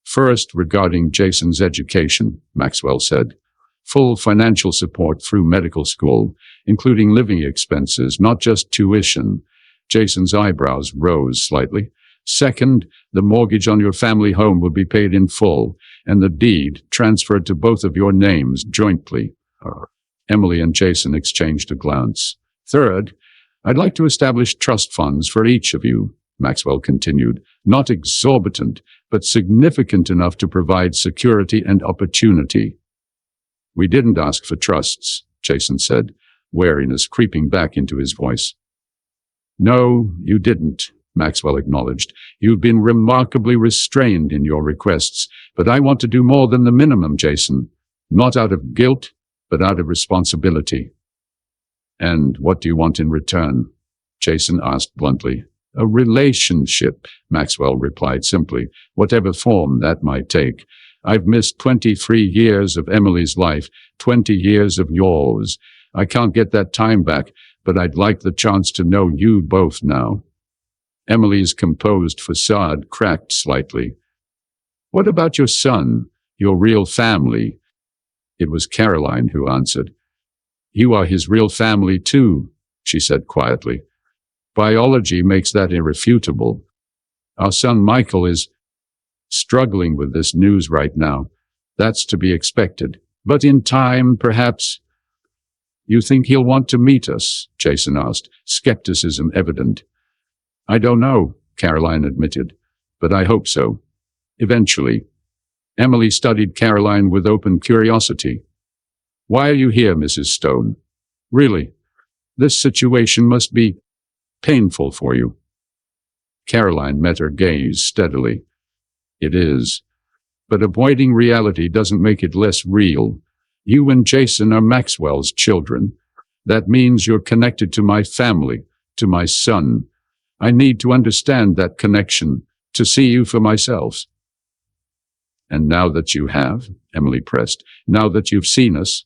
"First, regarding Jason's education," Maxwell said. "Full financial support through medical school, including living expenses, not just tuition." Jason's eyebrows rose slightly. "Second, the mortgage on your family home will be paid in full, and the deed transferred to both of your names jointly." Emily and Jason exchanged a glance. "Third, I'd like to establish trust funds for each of you," Maxwell continued. "Not exorbitant, but significant enough to provide security and opportunity." "We didn't ask for trusts," Jason said, wariness creeping back into his voice. "No, you didn't," Maxwell acknowledged. "You've been remarkably restrained in your requests, but I want to do more than the minimum, Jason. Not out of guilt, but out of responsibility." "And what do you want in return?" Jason asked bluntly. "A relationship," Maxwell replied simply, "whatever form that might take. I've missed 23 years of Emily's life, 20 years of yours. I can't get that time back, but I'd like the chance to know you both now." Emily's composed facade cracked slightly. "What about your son, your real family?" It was Caroline who answered. "You are his real family too," she said quietly. "Biology makes that irrefutable. Our son Michael is struggling with this news right now. That's to be expected. But in time, perhaps—" "You think he'll want to meet us?" Jason asked, skepticism evident. "I don't know," Caroline admitted, "but I hope so. Eventually." Emily studied Caroline with open curiosity. "Why are you here, Mrs. Stone? Really? This situation must be painful for you." Caroline met her gaze steadily. "It is. But avoiding reality doesn't make it less real. You and Jason are Maxwell's children. That means you're connected to my family, to my son. I need to understand that connection, to see you for myself." "And now that you have," Emily pressed, "now that you've seen us?"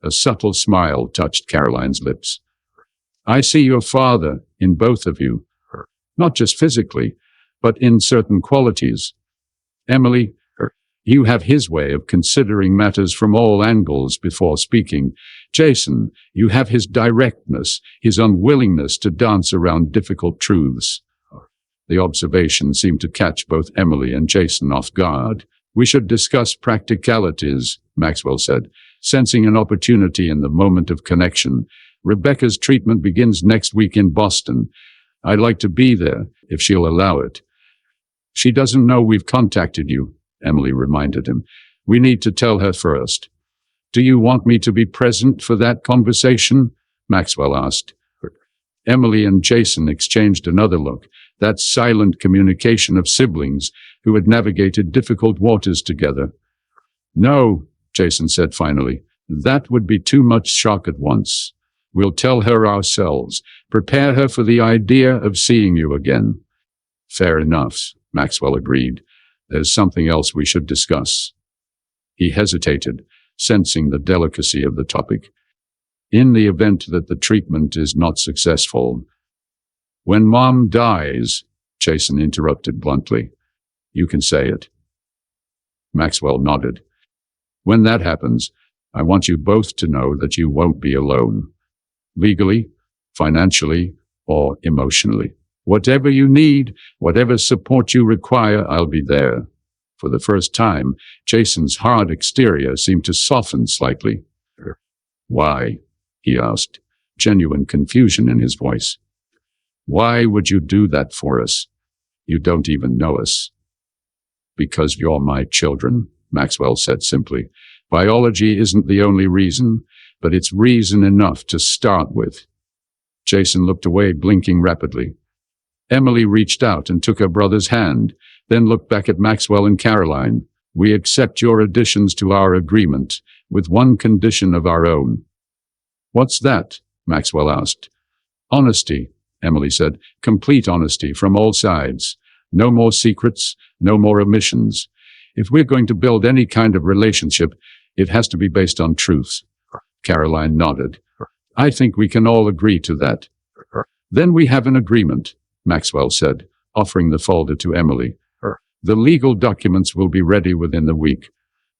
A subtle smile touched Caroline's lips. "I see your father in both of you. not just physically, but in certain qualities. Emily, you have his way of considering matters from all angles before speaking. Jason, you have his directness, his unwillingness to dance around difficult truths. The observation seemed to catch both Emily and Jason off guard. We should discuss practicalities, Maxwell said, sensing an opportunity in the moment of connection. Rebecca's treatment begins next week in Boston. I'd like to be there, if she'll allow it. She doesn't know we've contacted you, Emily reminded him. We need to tell her first. Do you want me to be present for that conversation? Maxwell asked. Emily and Jason exchanged another look, that silent communication of siblings who had navigated difficult waters together. No, Jason said finally. That would be too much shock at once. We'll tell her ourselves. Prepare her for the idea of seeing you again. Fair enough, Maxwell agreed. There's something else we should discuss. He hesitated, sensing the delicacy of the topic. In the event that the treatment is not successful. When Mom dies, Jason interrupted bluntly. You can say it. Maxwell nodded. When that happens, I want you both to know that you won't be alone. Legally, financially, or emotionally. Whatever you need, whatever support you require, I'll be there. For the first time, Jason's hard exterior seemed to soften slightly. Why? He asked, genuine confusion in his voice. Why would you do that for us? You don't even know us. Because you're my children, Maxwell said simply. Biology isn't the only reason, but it's reason enough to start with. Jason looked away, blinking rapidly. Emily reached out and took her brother's hand, then looked back at Maxwell and Caroline. We accept your additions to our agreement, with one condition of our own. What's that? Maxwell asked. Honesty, Emily said. Complete honesty from all sides. No more secrets, no more omissions. If we're going to build any kind of relationship, it has to be based on truth. Caroline nodded. I think we can all agree to that. Then we have an agreement, Maxwell said, offering the folder to Emily. The legal documents will be ready within the week,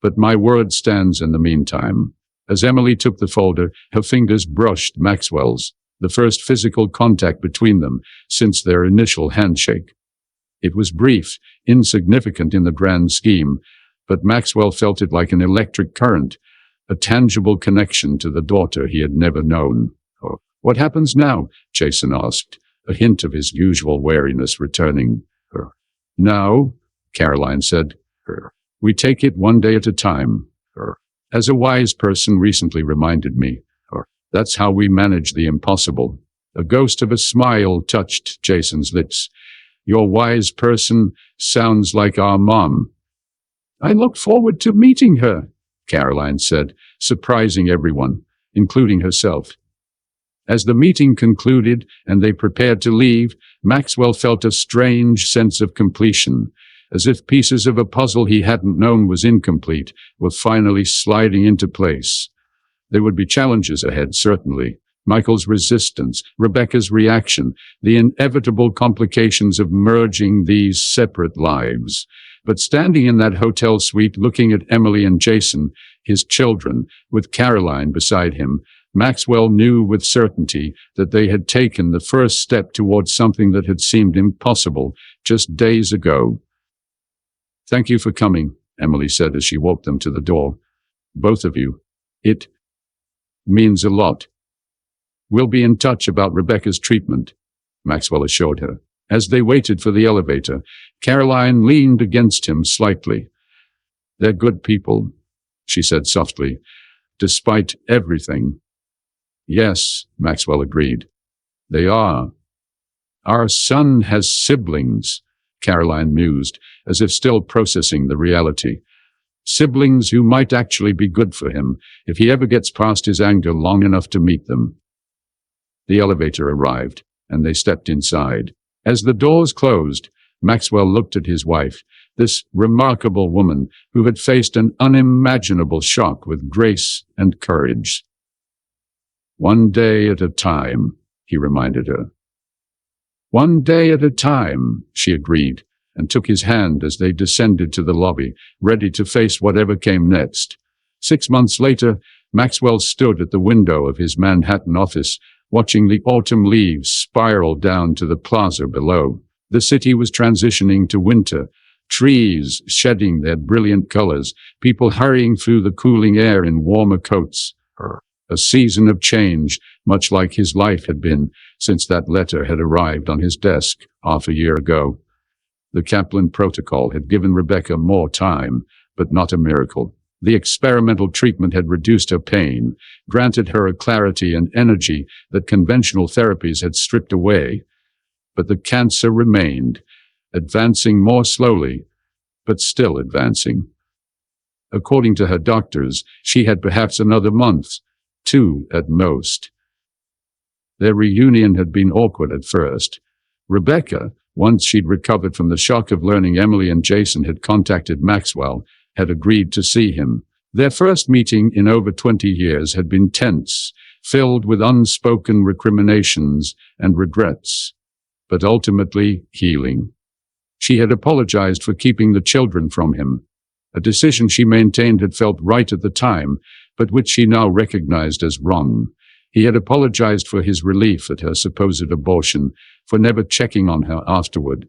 but my word stands in the meantime. As Emily took the folder, her fingers brushed Maxwell's, the first physical contact between them since their initial handshake. It was brief, insignificant in the grand scheme, but Maxwell felt it like an electric current, a tangible connection to the daughter he had never known. What happens now? Jason asked, a hint of his usual wariness returning. Now, Caroline said, we take it one day at a time. As a wise person recently reminded me, that's how we manage the impossible. A ghost of a smile touched Jason's lips. Your wise person sounds like our mom. I look forward to meeting her, Caroline said, surprising everyone, including herself. As the meeting concluded and they prepared to leave, Maxwell felt a strange sense of completion, as if pieces of a puzzle he hadn't known was incomplete were finally sliding into place. There would be challenges ahead, certainly. Michael's resistance, Rebecca's reaction, the inevitable complications of merging these separate lives. But standing in that hotel suite looking at Emily and Jason, his children, with Caroline beside him, Maxwell knew with certainty that they had taken the first step towards something that had seemed impossible just days ago. Thank you for coming, Emily said as she walked them to the door. Both of you. It means a lot. We'll be in touch about Rebecca's treatment, Maxwell assured her. As they waited for the elevator, Caroline leaned against him slightly. They're good people, she said softly, despite everything. Yes, Maxwell agreed. They are. Our son has siblings, Caroline mused, as if still processing the reality. Siblings who might actually be good for him if he ever gets past his anger long enough to meet them. The elevator arrived, and they stepped inside. As the doors closed, Maxwell looked at his wife, this remarkable woman who had faced an unimaginable shock with grace and courage. One day at a time, he reminded her. One day at a time, she agreed, and took his hand as they descended to the lobby, ready to face whatever came next. 6 months later, Maxwell stood at the window of his Manhattan office, watching the autumn leaves spiral down to the plaza below. The city was transitioning to winter, trees shedding their brilliant colors, people hurrying through the cooling air in warmer coats. A season of change, much like his life had been since that letter had arrived on his desk half a year ago. The Kaplan protocol had given Rebecca more time, but not a miracle. The experimental treatment had reduced her pain, granted her a clarity and energy that conventional therapies had stripped away. But the cancer remained, advancing more slowly, but still advancing. According to her doctors, she had perhaps another month, 2 at most. Their reunion had been awkward at first. Rebecca, once she'd recovered from the shock of learning Emily and Jason had contacted Maxwell, had agreed to see him. Their first meeting in over 20 years had been tense, filled with unspoken recriminations and regrets, but ultimately healing. She had apologized for keeping the children from him, a decision she maintained had felt right at the time, but which she now recognized as wrong. He had apologized for his relief at her supposed abortion, for never checking on her afterward,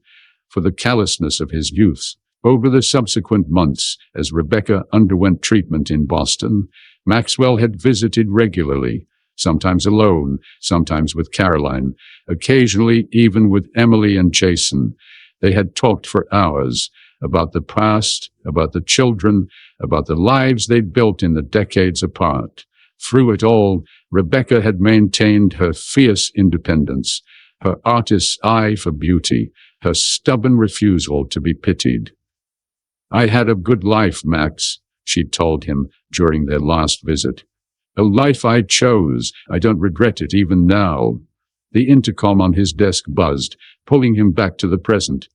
for the callousness of his youth. Over the subsequent months, as Rebecca underwent treatment in Boston, Maxwell had visited regularly, sometimes alone, sometimes with Caroline, occasionally even with Emily and Jason. They had talked for hours about the past, about the children, about the lives they'd built in the decades apart. Through it all, Rebecca had maintained her fierce independence, her artist's eye for beauty, her stubborn refusal to be pitied. "I had a good life, Max," she'd told him during their last visit. "A life I chose. I don't regret it even now." The intercom on his desk buzzed, pulling him back to the present.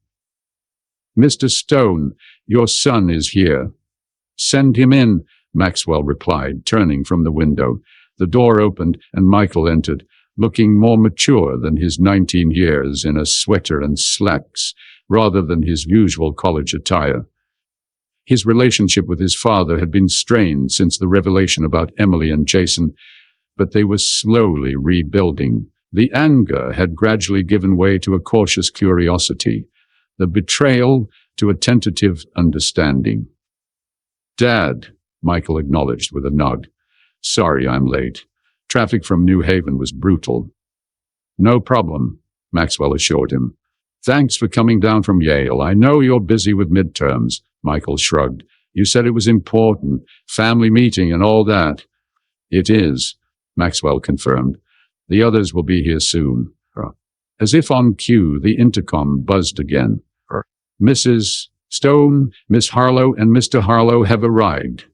"Mr. Stone, your son is here." "Send him in," Maxwell replied, turning from the window. The door opened, and Michael entered, looking more mature than his 19 years in a sweater and slacks, rather than his usual college attire. His relationship with his father had been strained since the revelation about Emily and Jason, but they were slowly rebuilding. The anger had gradually given way to a cautious curiosity, the betrayal to a tentative understanding. "Dad," Michael acknowledged with a nod. "Sorry I'm late. Traffic from New Haven was brutal." "No problem," Maxwell assured him. "Thanks for coming down from Yale. I know you're busy with midterms." Michael shrugged. "You said it was important, family meeting and all that." "It is," Maxwell confirmed. "The others will be here soon." As if on cue, the intercom buzzed again. "Mrs. Stone, Miss Harlow, and Mr. Harlow have arrived."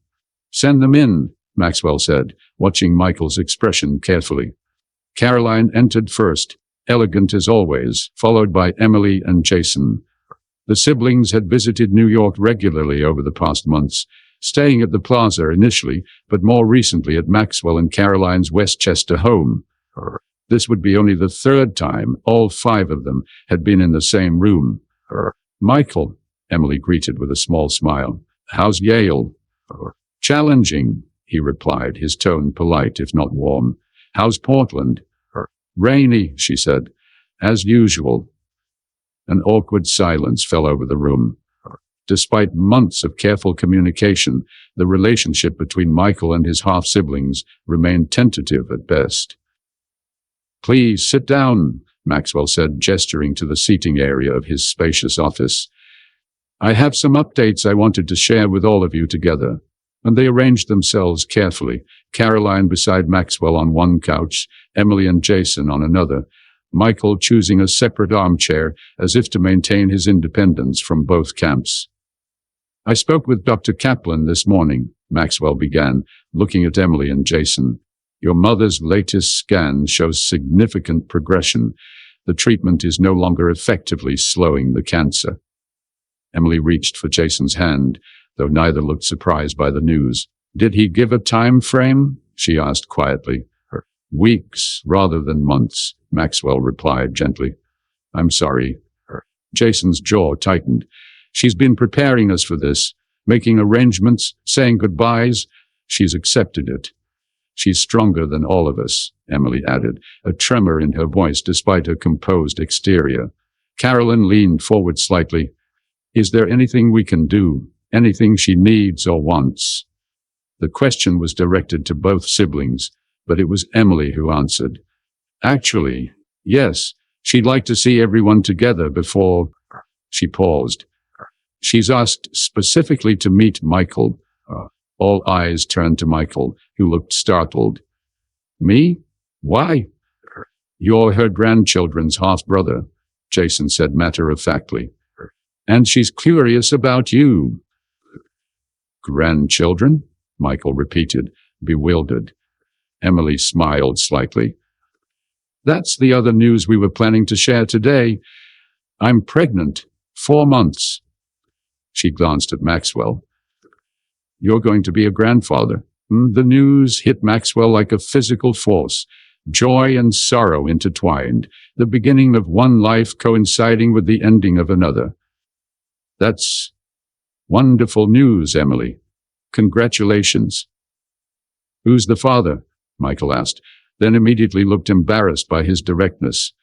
"Send them in," Maxwell said, watching Michael's expression carefully. Caroline entered first, elegant as always, followed by Emily and Jason. The siblings had visited New York regularly over the past months, staying at the plaza initially, but more recently at Maxwell and Caroline's Westchester home. This would be only the 3rd time all 5 of them had been in the same room. "Michael," Emily greeted with a small smile. "How's Yale?" "Challenging," he replied, his tone polite if not warm. "How's Portland?" "Rainy," she said. "As usual." An awkward silence fell over the room. Despite months of careful communication, the relationship between Michael and his half-siblings remained tentative at best. "Please sit down," Maxwell said, gesturing to the seating area of his spacious office. "I have some updates I wanted to share with all of you together." And they arranged themselves carefully, Caroline beside Maxwell on one couch, Emily and Jason on another, Michael choosing a separate armchair as if to maintain his independence from both camps. "I spoke with Dr. Kaplan this morning," Maxwell began, looking at Emily and Jason. "Your mother's latest scan shows significant progression. The treatment is no longer effectively slowing the cancer." Emily reached for Jason's hand, though neither looked surprised by the news. "Did he give a time frame?" she asked quietly. "Weeks rather than months," Maxwell replied gently. I'm sorry. Jason's jaw tightened. She's been preparing us for this, making arrangements, saying goodbyes. She's accepted it. She's stronger than all of us, Emily added, a tremor in her voice despite her composed exterior. Carolyn leaned forward slightly. Is there anything we can do? Anything she needs or wants? The question was directed to both siblings, but it was Emily who answered. Actually, yes, she'd like to see everyone together before. She paused. She's asked specifically to meet Michael. All eyes turned to Michael, who looked startled. Me? Why? You're her grandchildren's half-brother, Jason said matter-of-factly. And she's curious about you. Grandchildren? Michael repeated, bewildered. Emily smiled slightly. That's the other news we were planning to share today. I'm pregnant. 4 months. She glanced at Maxwell. You're going to be a grandfather. The news hit Maxwell like a physical force. Joy and sorrow intertwined, the beginning of one life coinciding with the ending of another. That's wonderful news, Emily. Congratulations. Who's the father? Michael asked, then immediately looked embarrassed by his directness.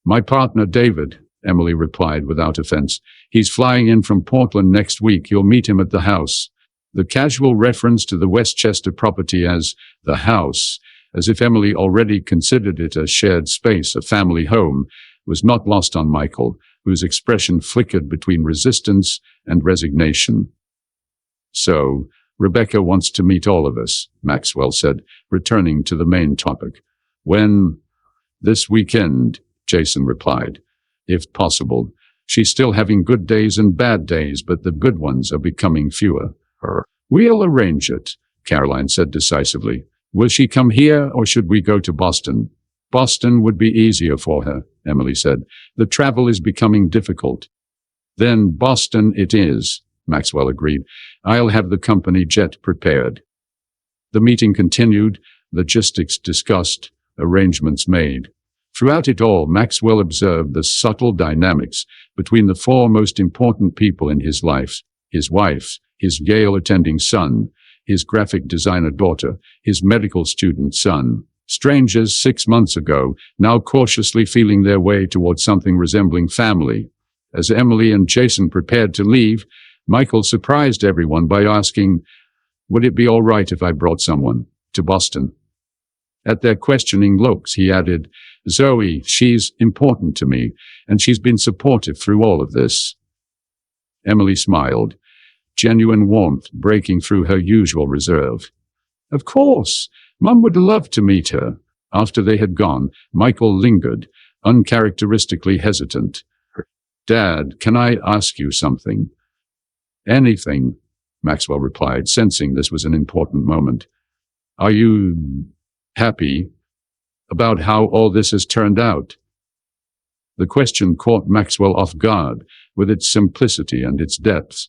My partner, David, Emily replied without offense. He's flying in from Portland next week. You'll meet him at the house. The casual reference to the Westchester property as the house, as if Emily already considered it a shared space, a family home, was not lost on Michael, whose expression flickered between resistance and resignation. So, Rebecca wants to meet all of us, Maxwell said, returning to the main topic. When? This weekend, Jason replied. If possible. She's still having good days and bad days, but the good ones are becoming fewer. We'll arrange it, Caroline said decisively. Will she come here, or should we go to Boston? Boston would be easier for her, Emily said. The travel is becoming difficult. Then Boston it is, Maxwell agreed. I'll have the company jet prepared. The meeting continued, logistics discussed, arrangements made. Throughout it all, Maxwell observed the subtle dynamics between the four most important people in his life: his wife, his Yale-attending son, his graphic designer daughter, his medical student son. Strangers 6 months ago, now cautiously feeling their way towards something resembling family. As Emily and Jason prepared to leave, Michael surprised everyone by asking, would it be all right if I brought someone to Boston? At their questioning looks, he added, Zoe, she's important to me, and she's been supportive through all of this. Emily smiled, genuine warmth breaking through her usual reserve. Of course, Mum would love to meet her. After they had gone, Michael lingered, uncharacteristically hesitant. Dad, can I ask you something? Anything, Maxwell replied, sensing this was an important moment. Are you happy about how all this has turned out? The question caught Maxwell off guard, with its simplicity and its depth.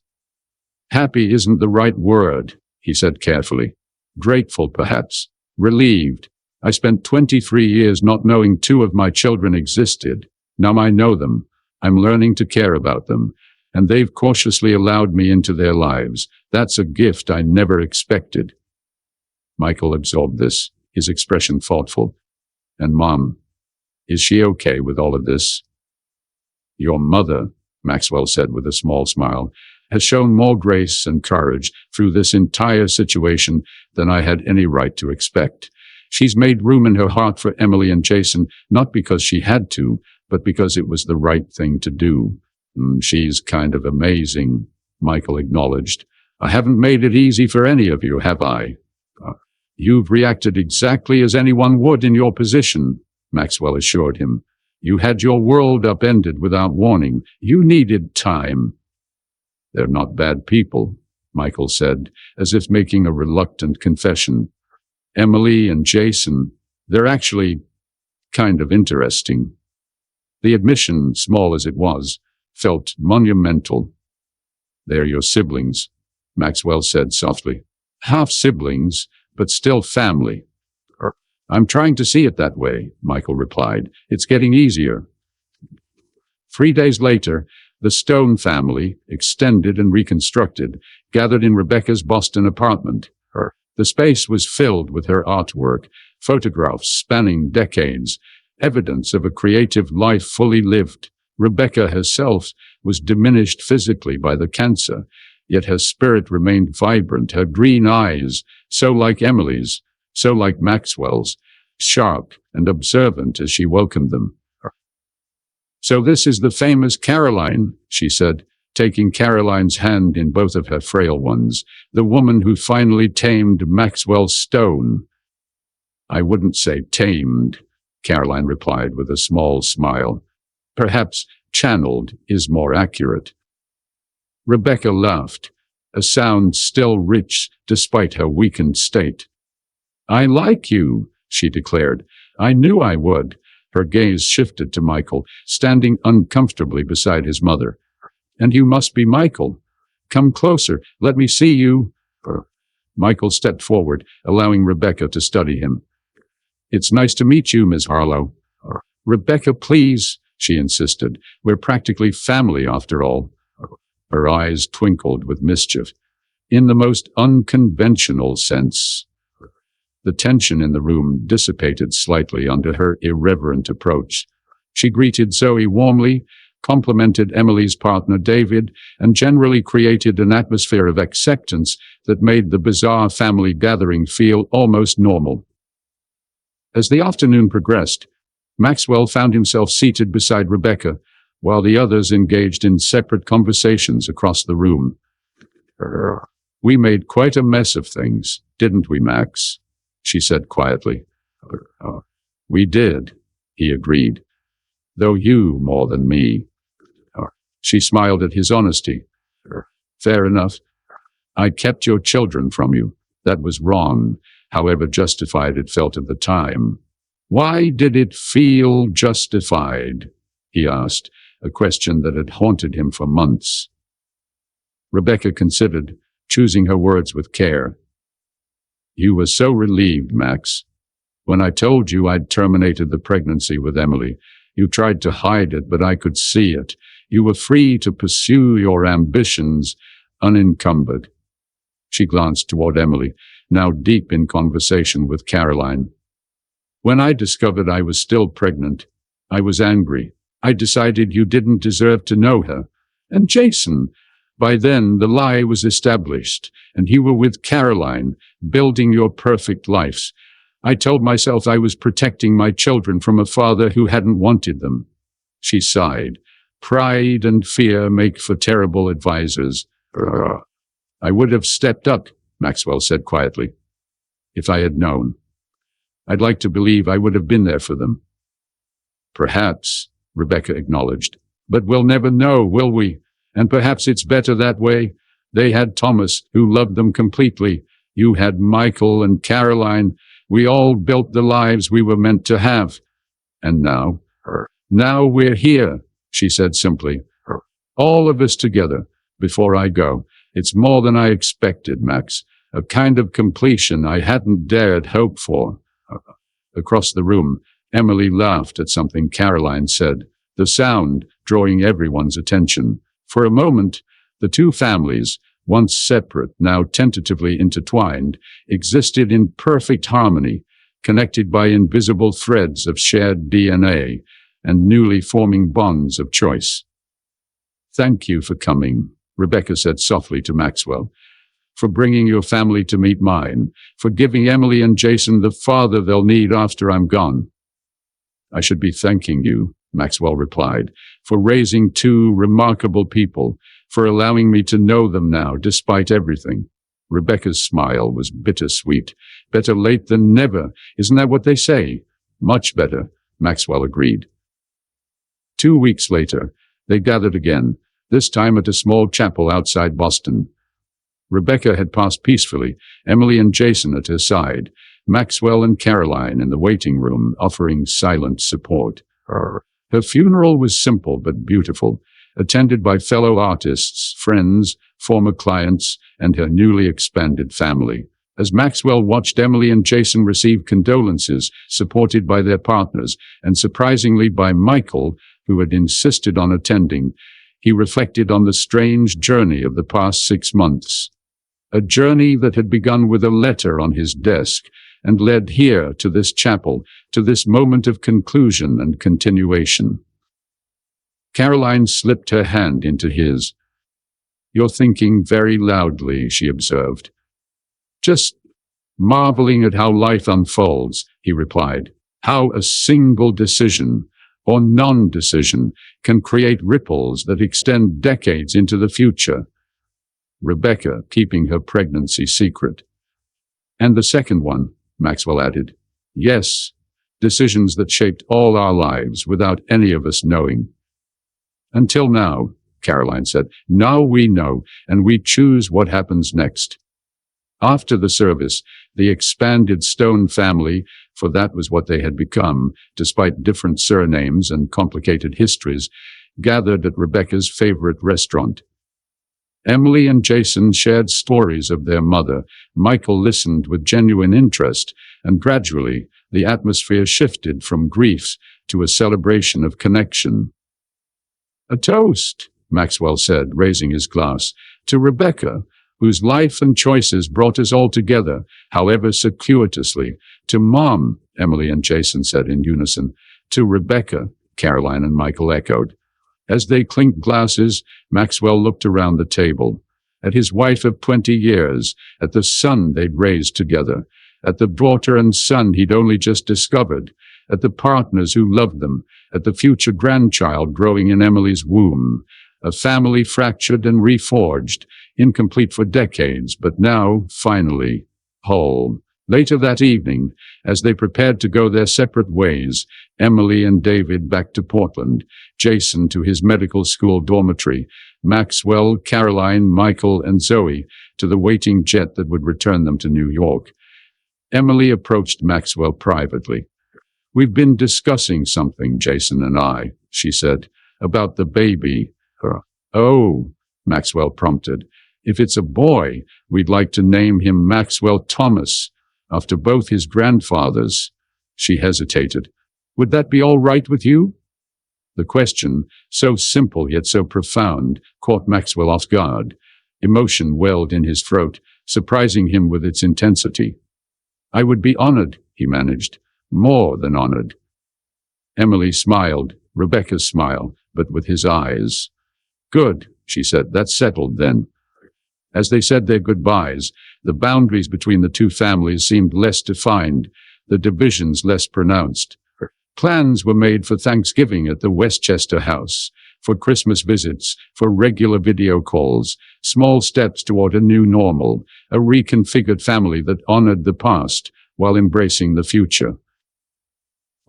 Happy isn't the right word, he said carefully. Grateful, perhaps. Relieved. I spent 23 years not knowing 2 of my children existed. Now I know them. I'm learning to care about them, and they've cautiously allowed me into their lives. That's a gift I never expected. Michael absorbed this, his expression thoughtful. And Mom, is she okay with all of this? Your mother, Maxwell said with a small smile, has shown more grace and courage through this entire situation than I had any right to expect. She's made room in her heart for Emily and Jason, not because she had to, but because it was the right thing to do. She's kind of amazing, Michael acknowledged. I haven't made it easy for any of you, have I? You've reacted exactly as anyone would in your position, Maxwell assured him. You had your world upended without warning. You needed time. They're not bad people, Michael said, as if making a reluctant confession. Emily and Jason, they're actually kind of interesting. The admission, small as it was, felt monumental. They're your siblings, Maxwell said softly. Half siblings, but still family. I'm trying to see it that way, Michael replied. It's getting easier. 3 days later, the Stone family, extended and reconstructed, gathered in Rebecca's Boston apartment. The space was filled with her artwork, photographs spanning decades, evidence of a creative life fully lived. Rebecca herself was diminished physically by the cancer, yet her spirit remained vibrant, her green eyes, so like Emily's, so like Maxwell's, sharp and observant as she welcomed them. "So this is the famous Caroline," she said, taking Caroline's hand in both of her frail ones, "the woman who finally tamed Maxwell Stone." "I wouldn't say tamed," Caroline replied with a small smile. "Perhaps channeled is more accurate." Rebecca laughed, a sound still rich despite her weakened state. "I like you," she declared. "I knew I would." Her gaze shifted to Michael, standing uncomfortably beside his mother. "And you must be Michael. Come closer, let me see you." Michael stepped forward, allowing Rebecca to study him. "It's nice to meet you, Miss Harlow." "Rebecca, please," she insisted. "We're practically family after all." Her eyes twinkled with mischief. "In the most unconventional sense." The tension in the room dissipated slightly under her irreverent approach. She greeted Zoe warmly, complimented Emily's partner David, and generally created an atmosphere of acceptance that made the bizarre family gathering feel almost normal. As the afternoon progressed, Maxwell found himself seated beside Rebecca, while the others engaged in separate conversations across the room. "We made quite a mess of things, didn't we, Max?" she said quietly. "We did," he agreed. "Though you more than me." She smiled at his honesty. "Fair enough. I kept your children from you. That was wrong, however justified it felt at the time." "Why did it feel justified?" he asked, a question that had haunted him for months. Rebecca considered, choosing her words with care. "You were so relieved, Max. When I told you I'd terminated the pregnancy with Emily, you tried to hide it, but I could see it. You were free to pursue your ambitions, unencumbered." She glanced toward Emily, now deep in conversation with Caroline. "When I discovered I was still pregnant, I was angry. I decided you didn't deserve to know her. And Jason, by then the lie was established, and you were with Caroline, building your perfect lives. I told myself I was protecting my children from a father who hadn't wanted them." She sighed. "Pride and fear make for terrible advisors." "I would have stepped up," Maxwell said quietly, "if I had known. I'd like to believe I would have been there for them." "Perhaps," Rebecca acknowledged. "But we'll never know, will we? And perhaps it's better that way. They had Thomas, who loved them completely. You had Michael and Caroline. We all built the lives we were meant to have. And now we're here," she said simply. "All of us together. Before I go, it's more than I expected, Max. A kind of completion I hadn't dared hope for." Across the room, Emily laughed at something Caroline said, the sound drawing everyone's attention. For a moment, the two families, once separate, now tentatively intertwined, existed in perfect harmony, connected by invisible threads of shared DNA and newly forming bonds of choice. "Thank you for coming," Rebecca said softly to Maxwell, "for bringing your family to meet mine, for giving Emily and Jason the father they'll need after I'm gone." "I should be thanking you," Maxwell replied, "for raising two remarkable people, for allowing me to know them now despite everything." Rebecca's smile was bittersweet. "Better late than never, isn't that what they say?" "Much better," Maxwell agreed. 2 weeks later, they gathered again, this time at a small chapel outside Boston. Rebecca had passed peacefully, Emily and Jason at her side, Maxwell and Caroline in the waiting room offering silent support. Her funeral was simple but beautiful, attended by fellow artists, friends, former clients, and her newly expanded family. As Maxwell watched Emily and Jason receive condolences, supported by their partners, and surprisingly by Michael, who had insisted on attending, he reflected on the strange journey of the past 6 months. A journey that had begun with a letter on his desk and led here to this chapel, to this moment of conclusion and continuation. Caroline slipped her hand into his. "You're thinking very loudly," she observed. "Just marveling at how life unfolds," he replied. "How a single decision, or non-decision, can create ripples that extend decades into the future." Rebecca keeping her pregnancy secret. "And the second one," Maxwell added. "Yes, decisions that shaped all our lives without any of us knowing." "Until now," Caroline said. "Now we know, and we choose what happens next." After the service, the expanded Stone family, for that was what they had become, despite different surnames and complicated histories, gathered at Rebecca's favorite restaurant. Emily and Jason shared stories of their mother. Michael listened with genuine interest, and gradually the atmosphere shifted from grief to a celebration of connection. "A toast," Maxwell said, raising his glass, "to Rebecca, whose life and choices brought us all together, however circuitously. To Mom," Emily and Jason said in unison. "To Rebecca," Caroline and Michael echoed. As they clinked glasses, Maxwell looked around the table, at his wife of 20 years, at the son they'd raised together, at the daughter and son he'd only just discovered, at the partners who loved them, at the future grandchild growing in Emily's womb. A family fractured and reforged, incomplete for decades, but now, finally, whole. Later that evening, as they prepared to go their separate ways, Emily and David back to Portland, Jason to his medical school dormitory, Maxwell, Caroline, Michael, and Zoe to the waiting jet that would return them to New York. Emily approached Maxwell privately. "We've been discussing something, Jason and I," she said, "about the baby." "Oh," Maxwell prompted. "If it's a boy, we'd like to name him Maxwell Thomas, after both his grandfathers." She hesitated. "Would that be all right with you?" The question, so simple yet so profound, caught Maxwell off guard. Emotion welled in his throat, surprising him with its intensity. "I would be honored," he managed. "More than honored." Emily smiled, Rebecca's smile, but with his eyes. "Good," she said. "That's settled then." As they said their goodbyes, the boundaries between the two families seemed less defined, the divisions less pronounced. Plans were made for Thanksgiving at the Westchester house, for Christmas visits, for regular video calls, small steps toward a new normal, a reconfigured family that honored the past while embracing the future.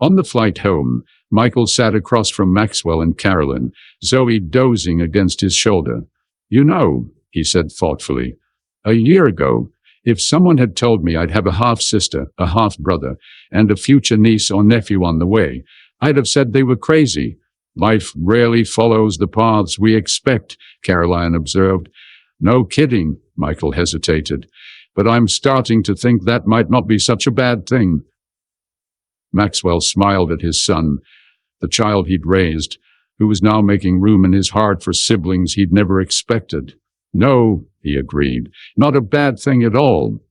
On the flight home, Michael sat across from Maxwell and Carolyn, Zoe dozing against his shoulder. "You know," he said thoughtfully, "a year ago, if someone had told me I'd have a half-sister, a half-brother, and a future niece or nephew on the way, I'd have said they were crazy." "Life rarely follows the paths we expect," Caroline observed. "No kidding," Michael hesitated. "But I'm starting to think that might not be such a bad thing." Maxwell smiled at his son, the child he'd raised, who was now making room in his heart for siblings he'd never expected. "No," he agreed, "not a bad thing at all."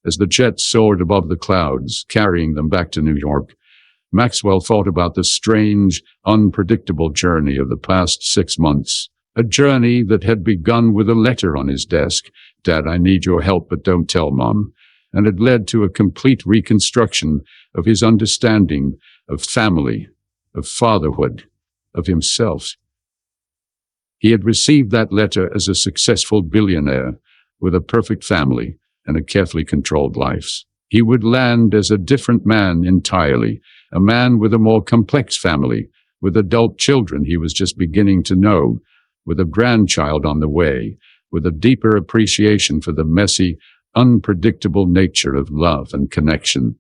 As the jet soared above the clouds, carrying them back to New York, Maxwell thought about the strange, unpredictable journey of the past 6 months. A journey that had begun with a letter on his desk, "Dad, I need your help, but don't tell Mom," and had led to a complete reconstruction of his understanding of family, of fatherhood, of himself. He had received that letter as a successful billionaire, with a perfect family and a carefully controlled life. He would land as a different man entirely, a man with a more complex family, with adult children he was just beginning to know, with a grandchild on the way, with a deeper appreciation for the messy, unpredictable nature of love and connection.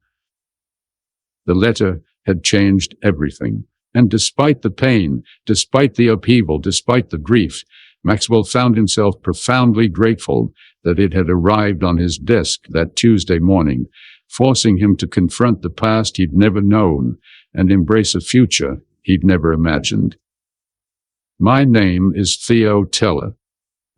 The letter had changed everything. And despite the pain, despite the upheaval, despite the grief, Maxwell found himself profoundly grateful that it had arrived on his desk that Tuesday morning, forcing him to confront the past he'd never known and embrace a future he'd never imagined. My name is Theo Teller,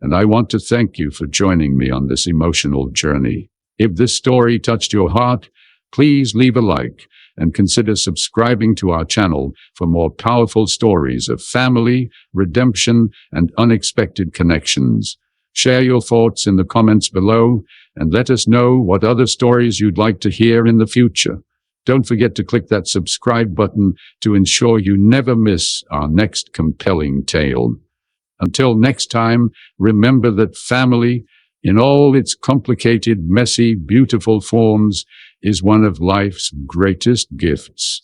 and I want to thank you for joining me on this emotional journey. If this story touched your heart, please leave a like and consider subscribing to our channel for more powerful stories of family, redemption, and unexpected connections. Share your thoughts in the comments below and let us know what other stories you'd like to hear in the future. Don't forget to click that subscribe button to ensure you never miss our next compelling tale. Until next time, remember that family, in all its complicated, messy, beautiful forms, is one of life's greatest gifts.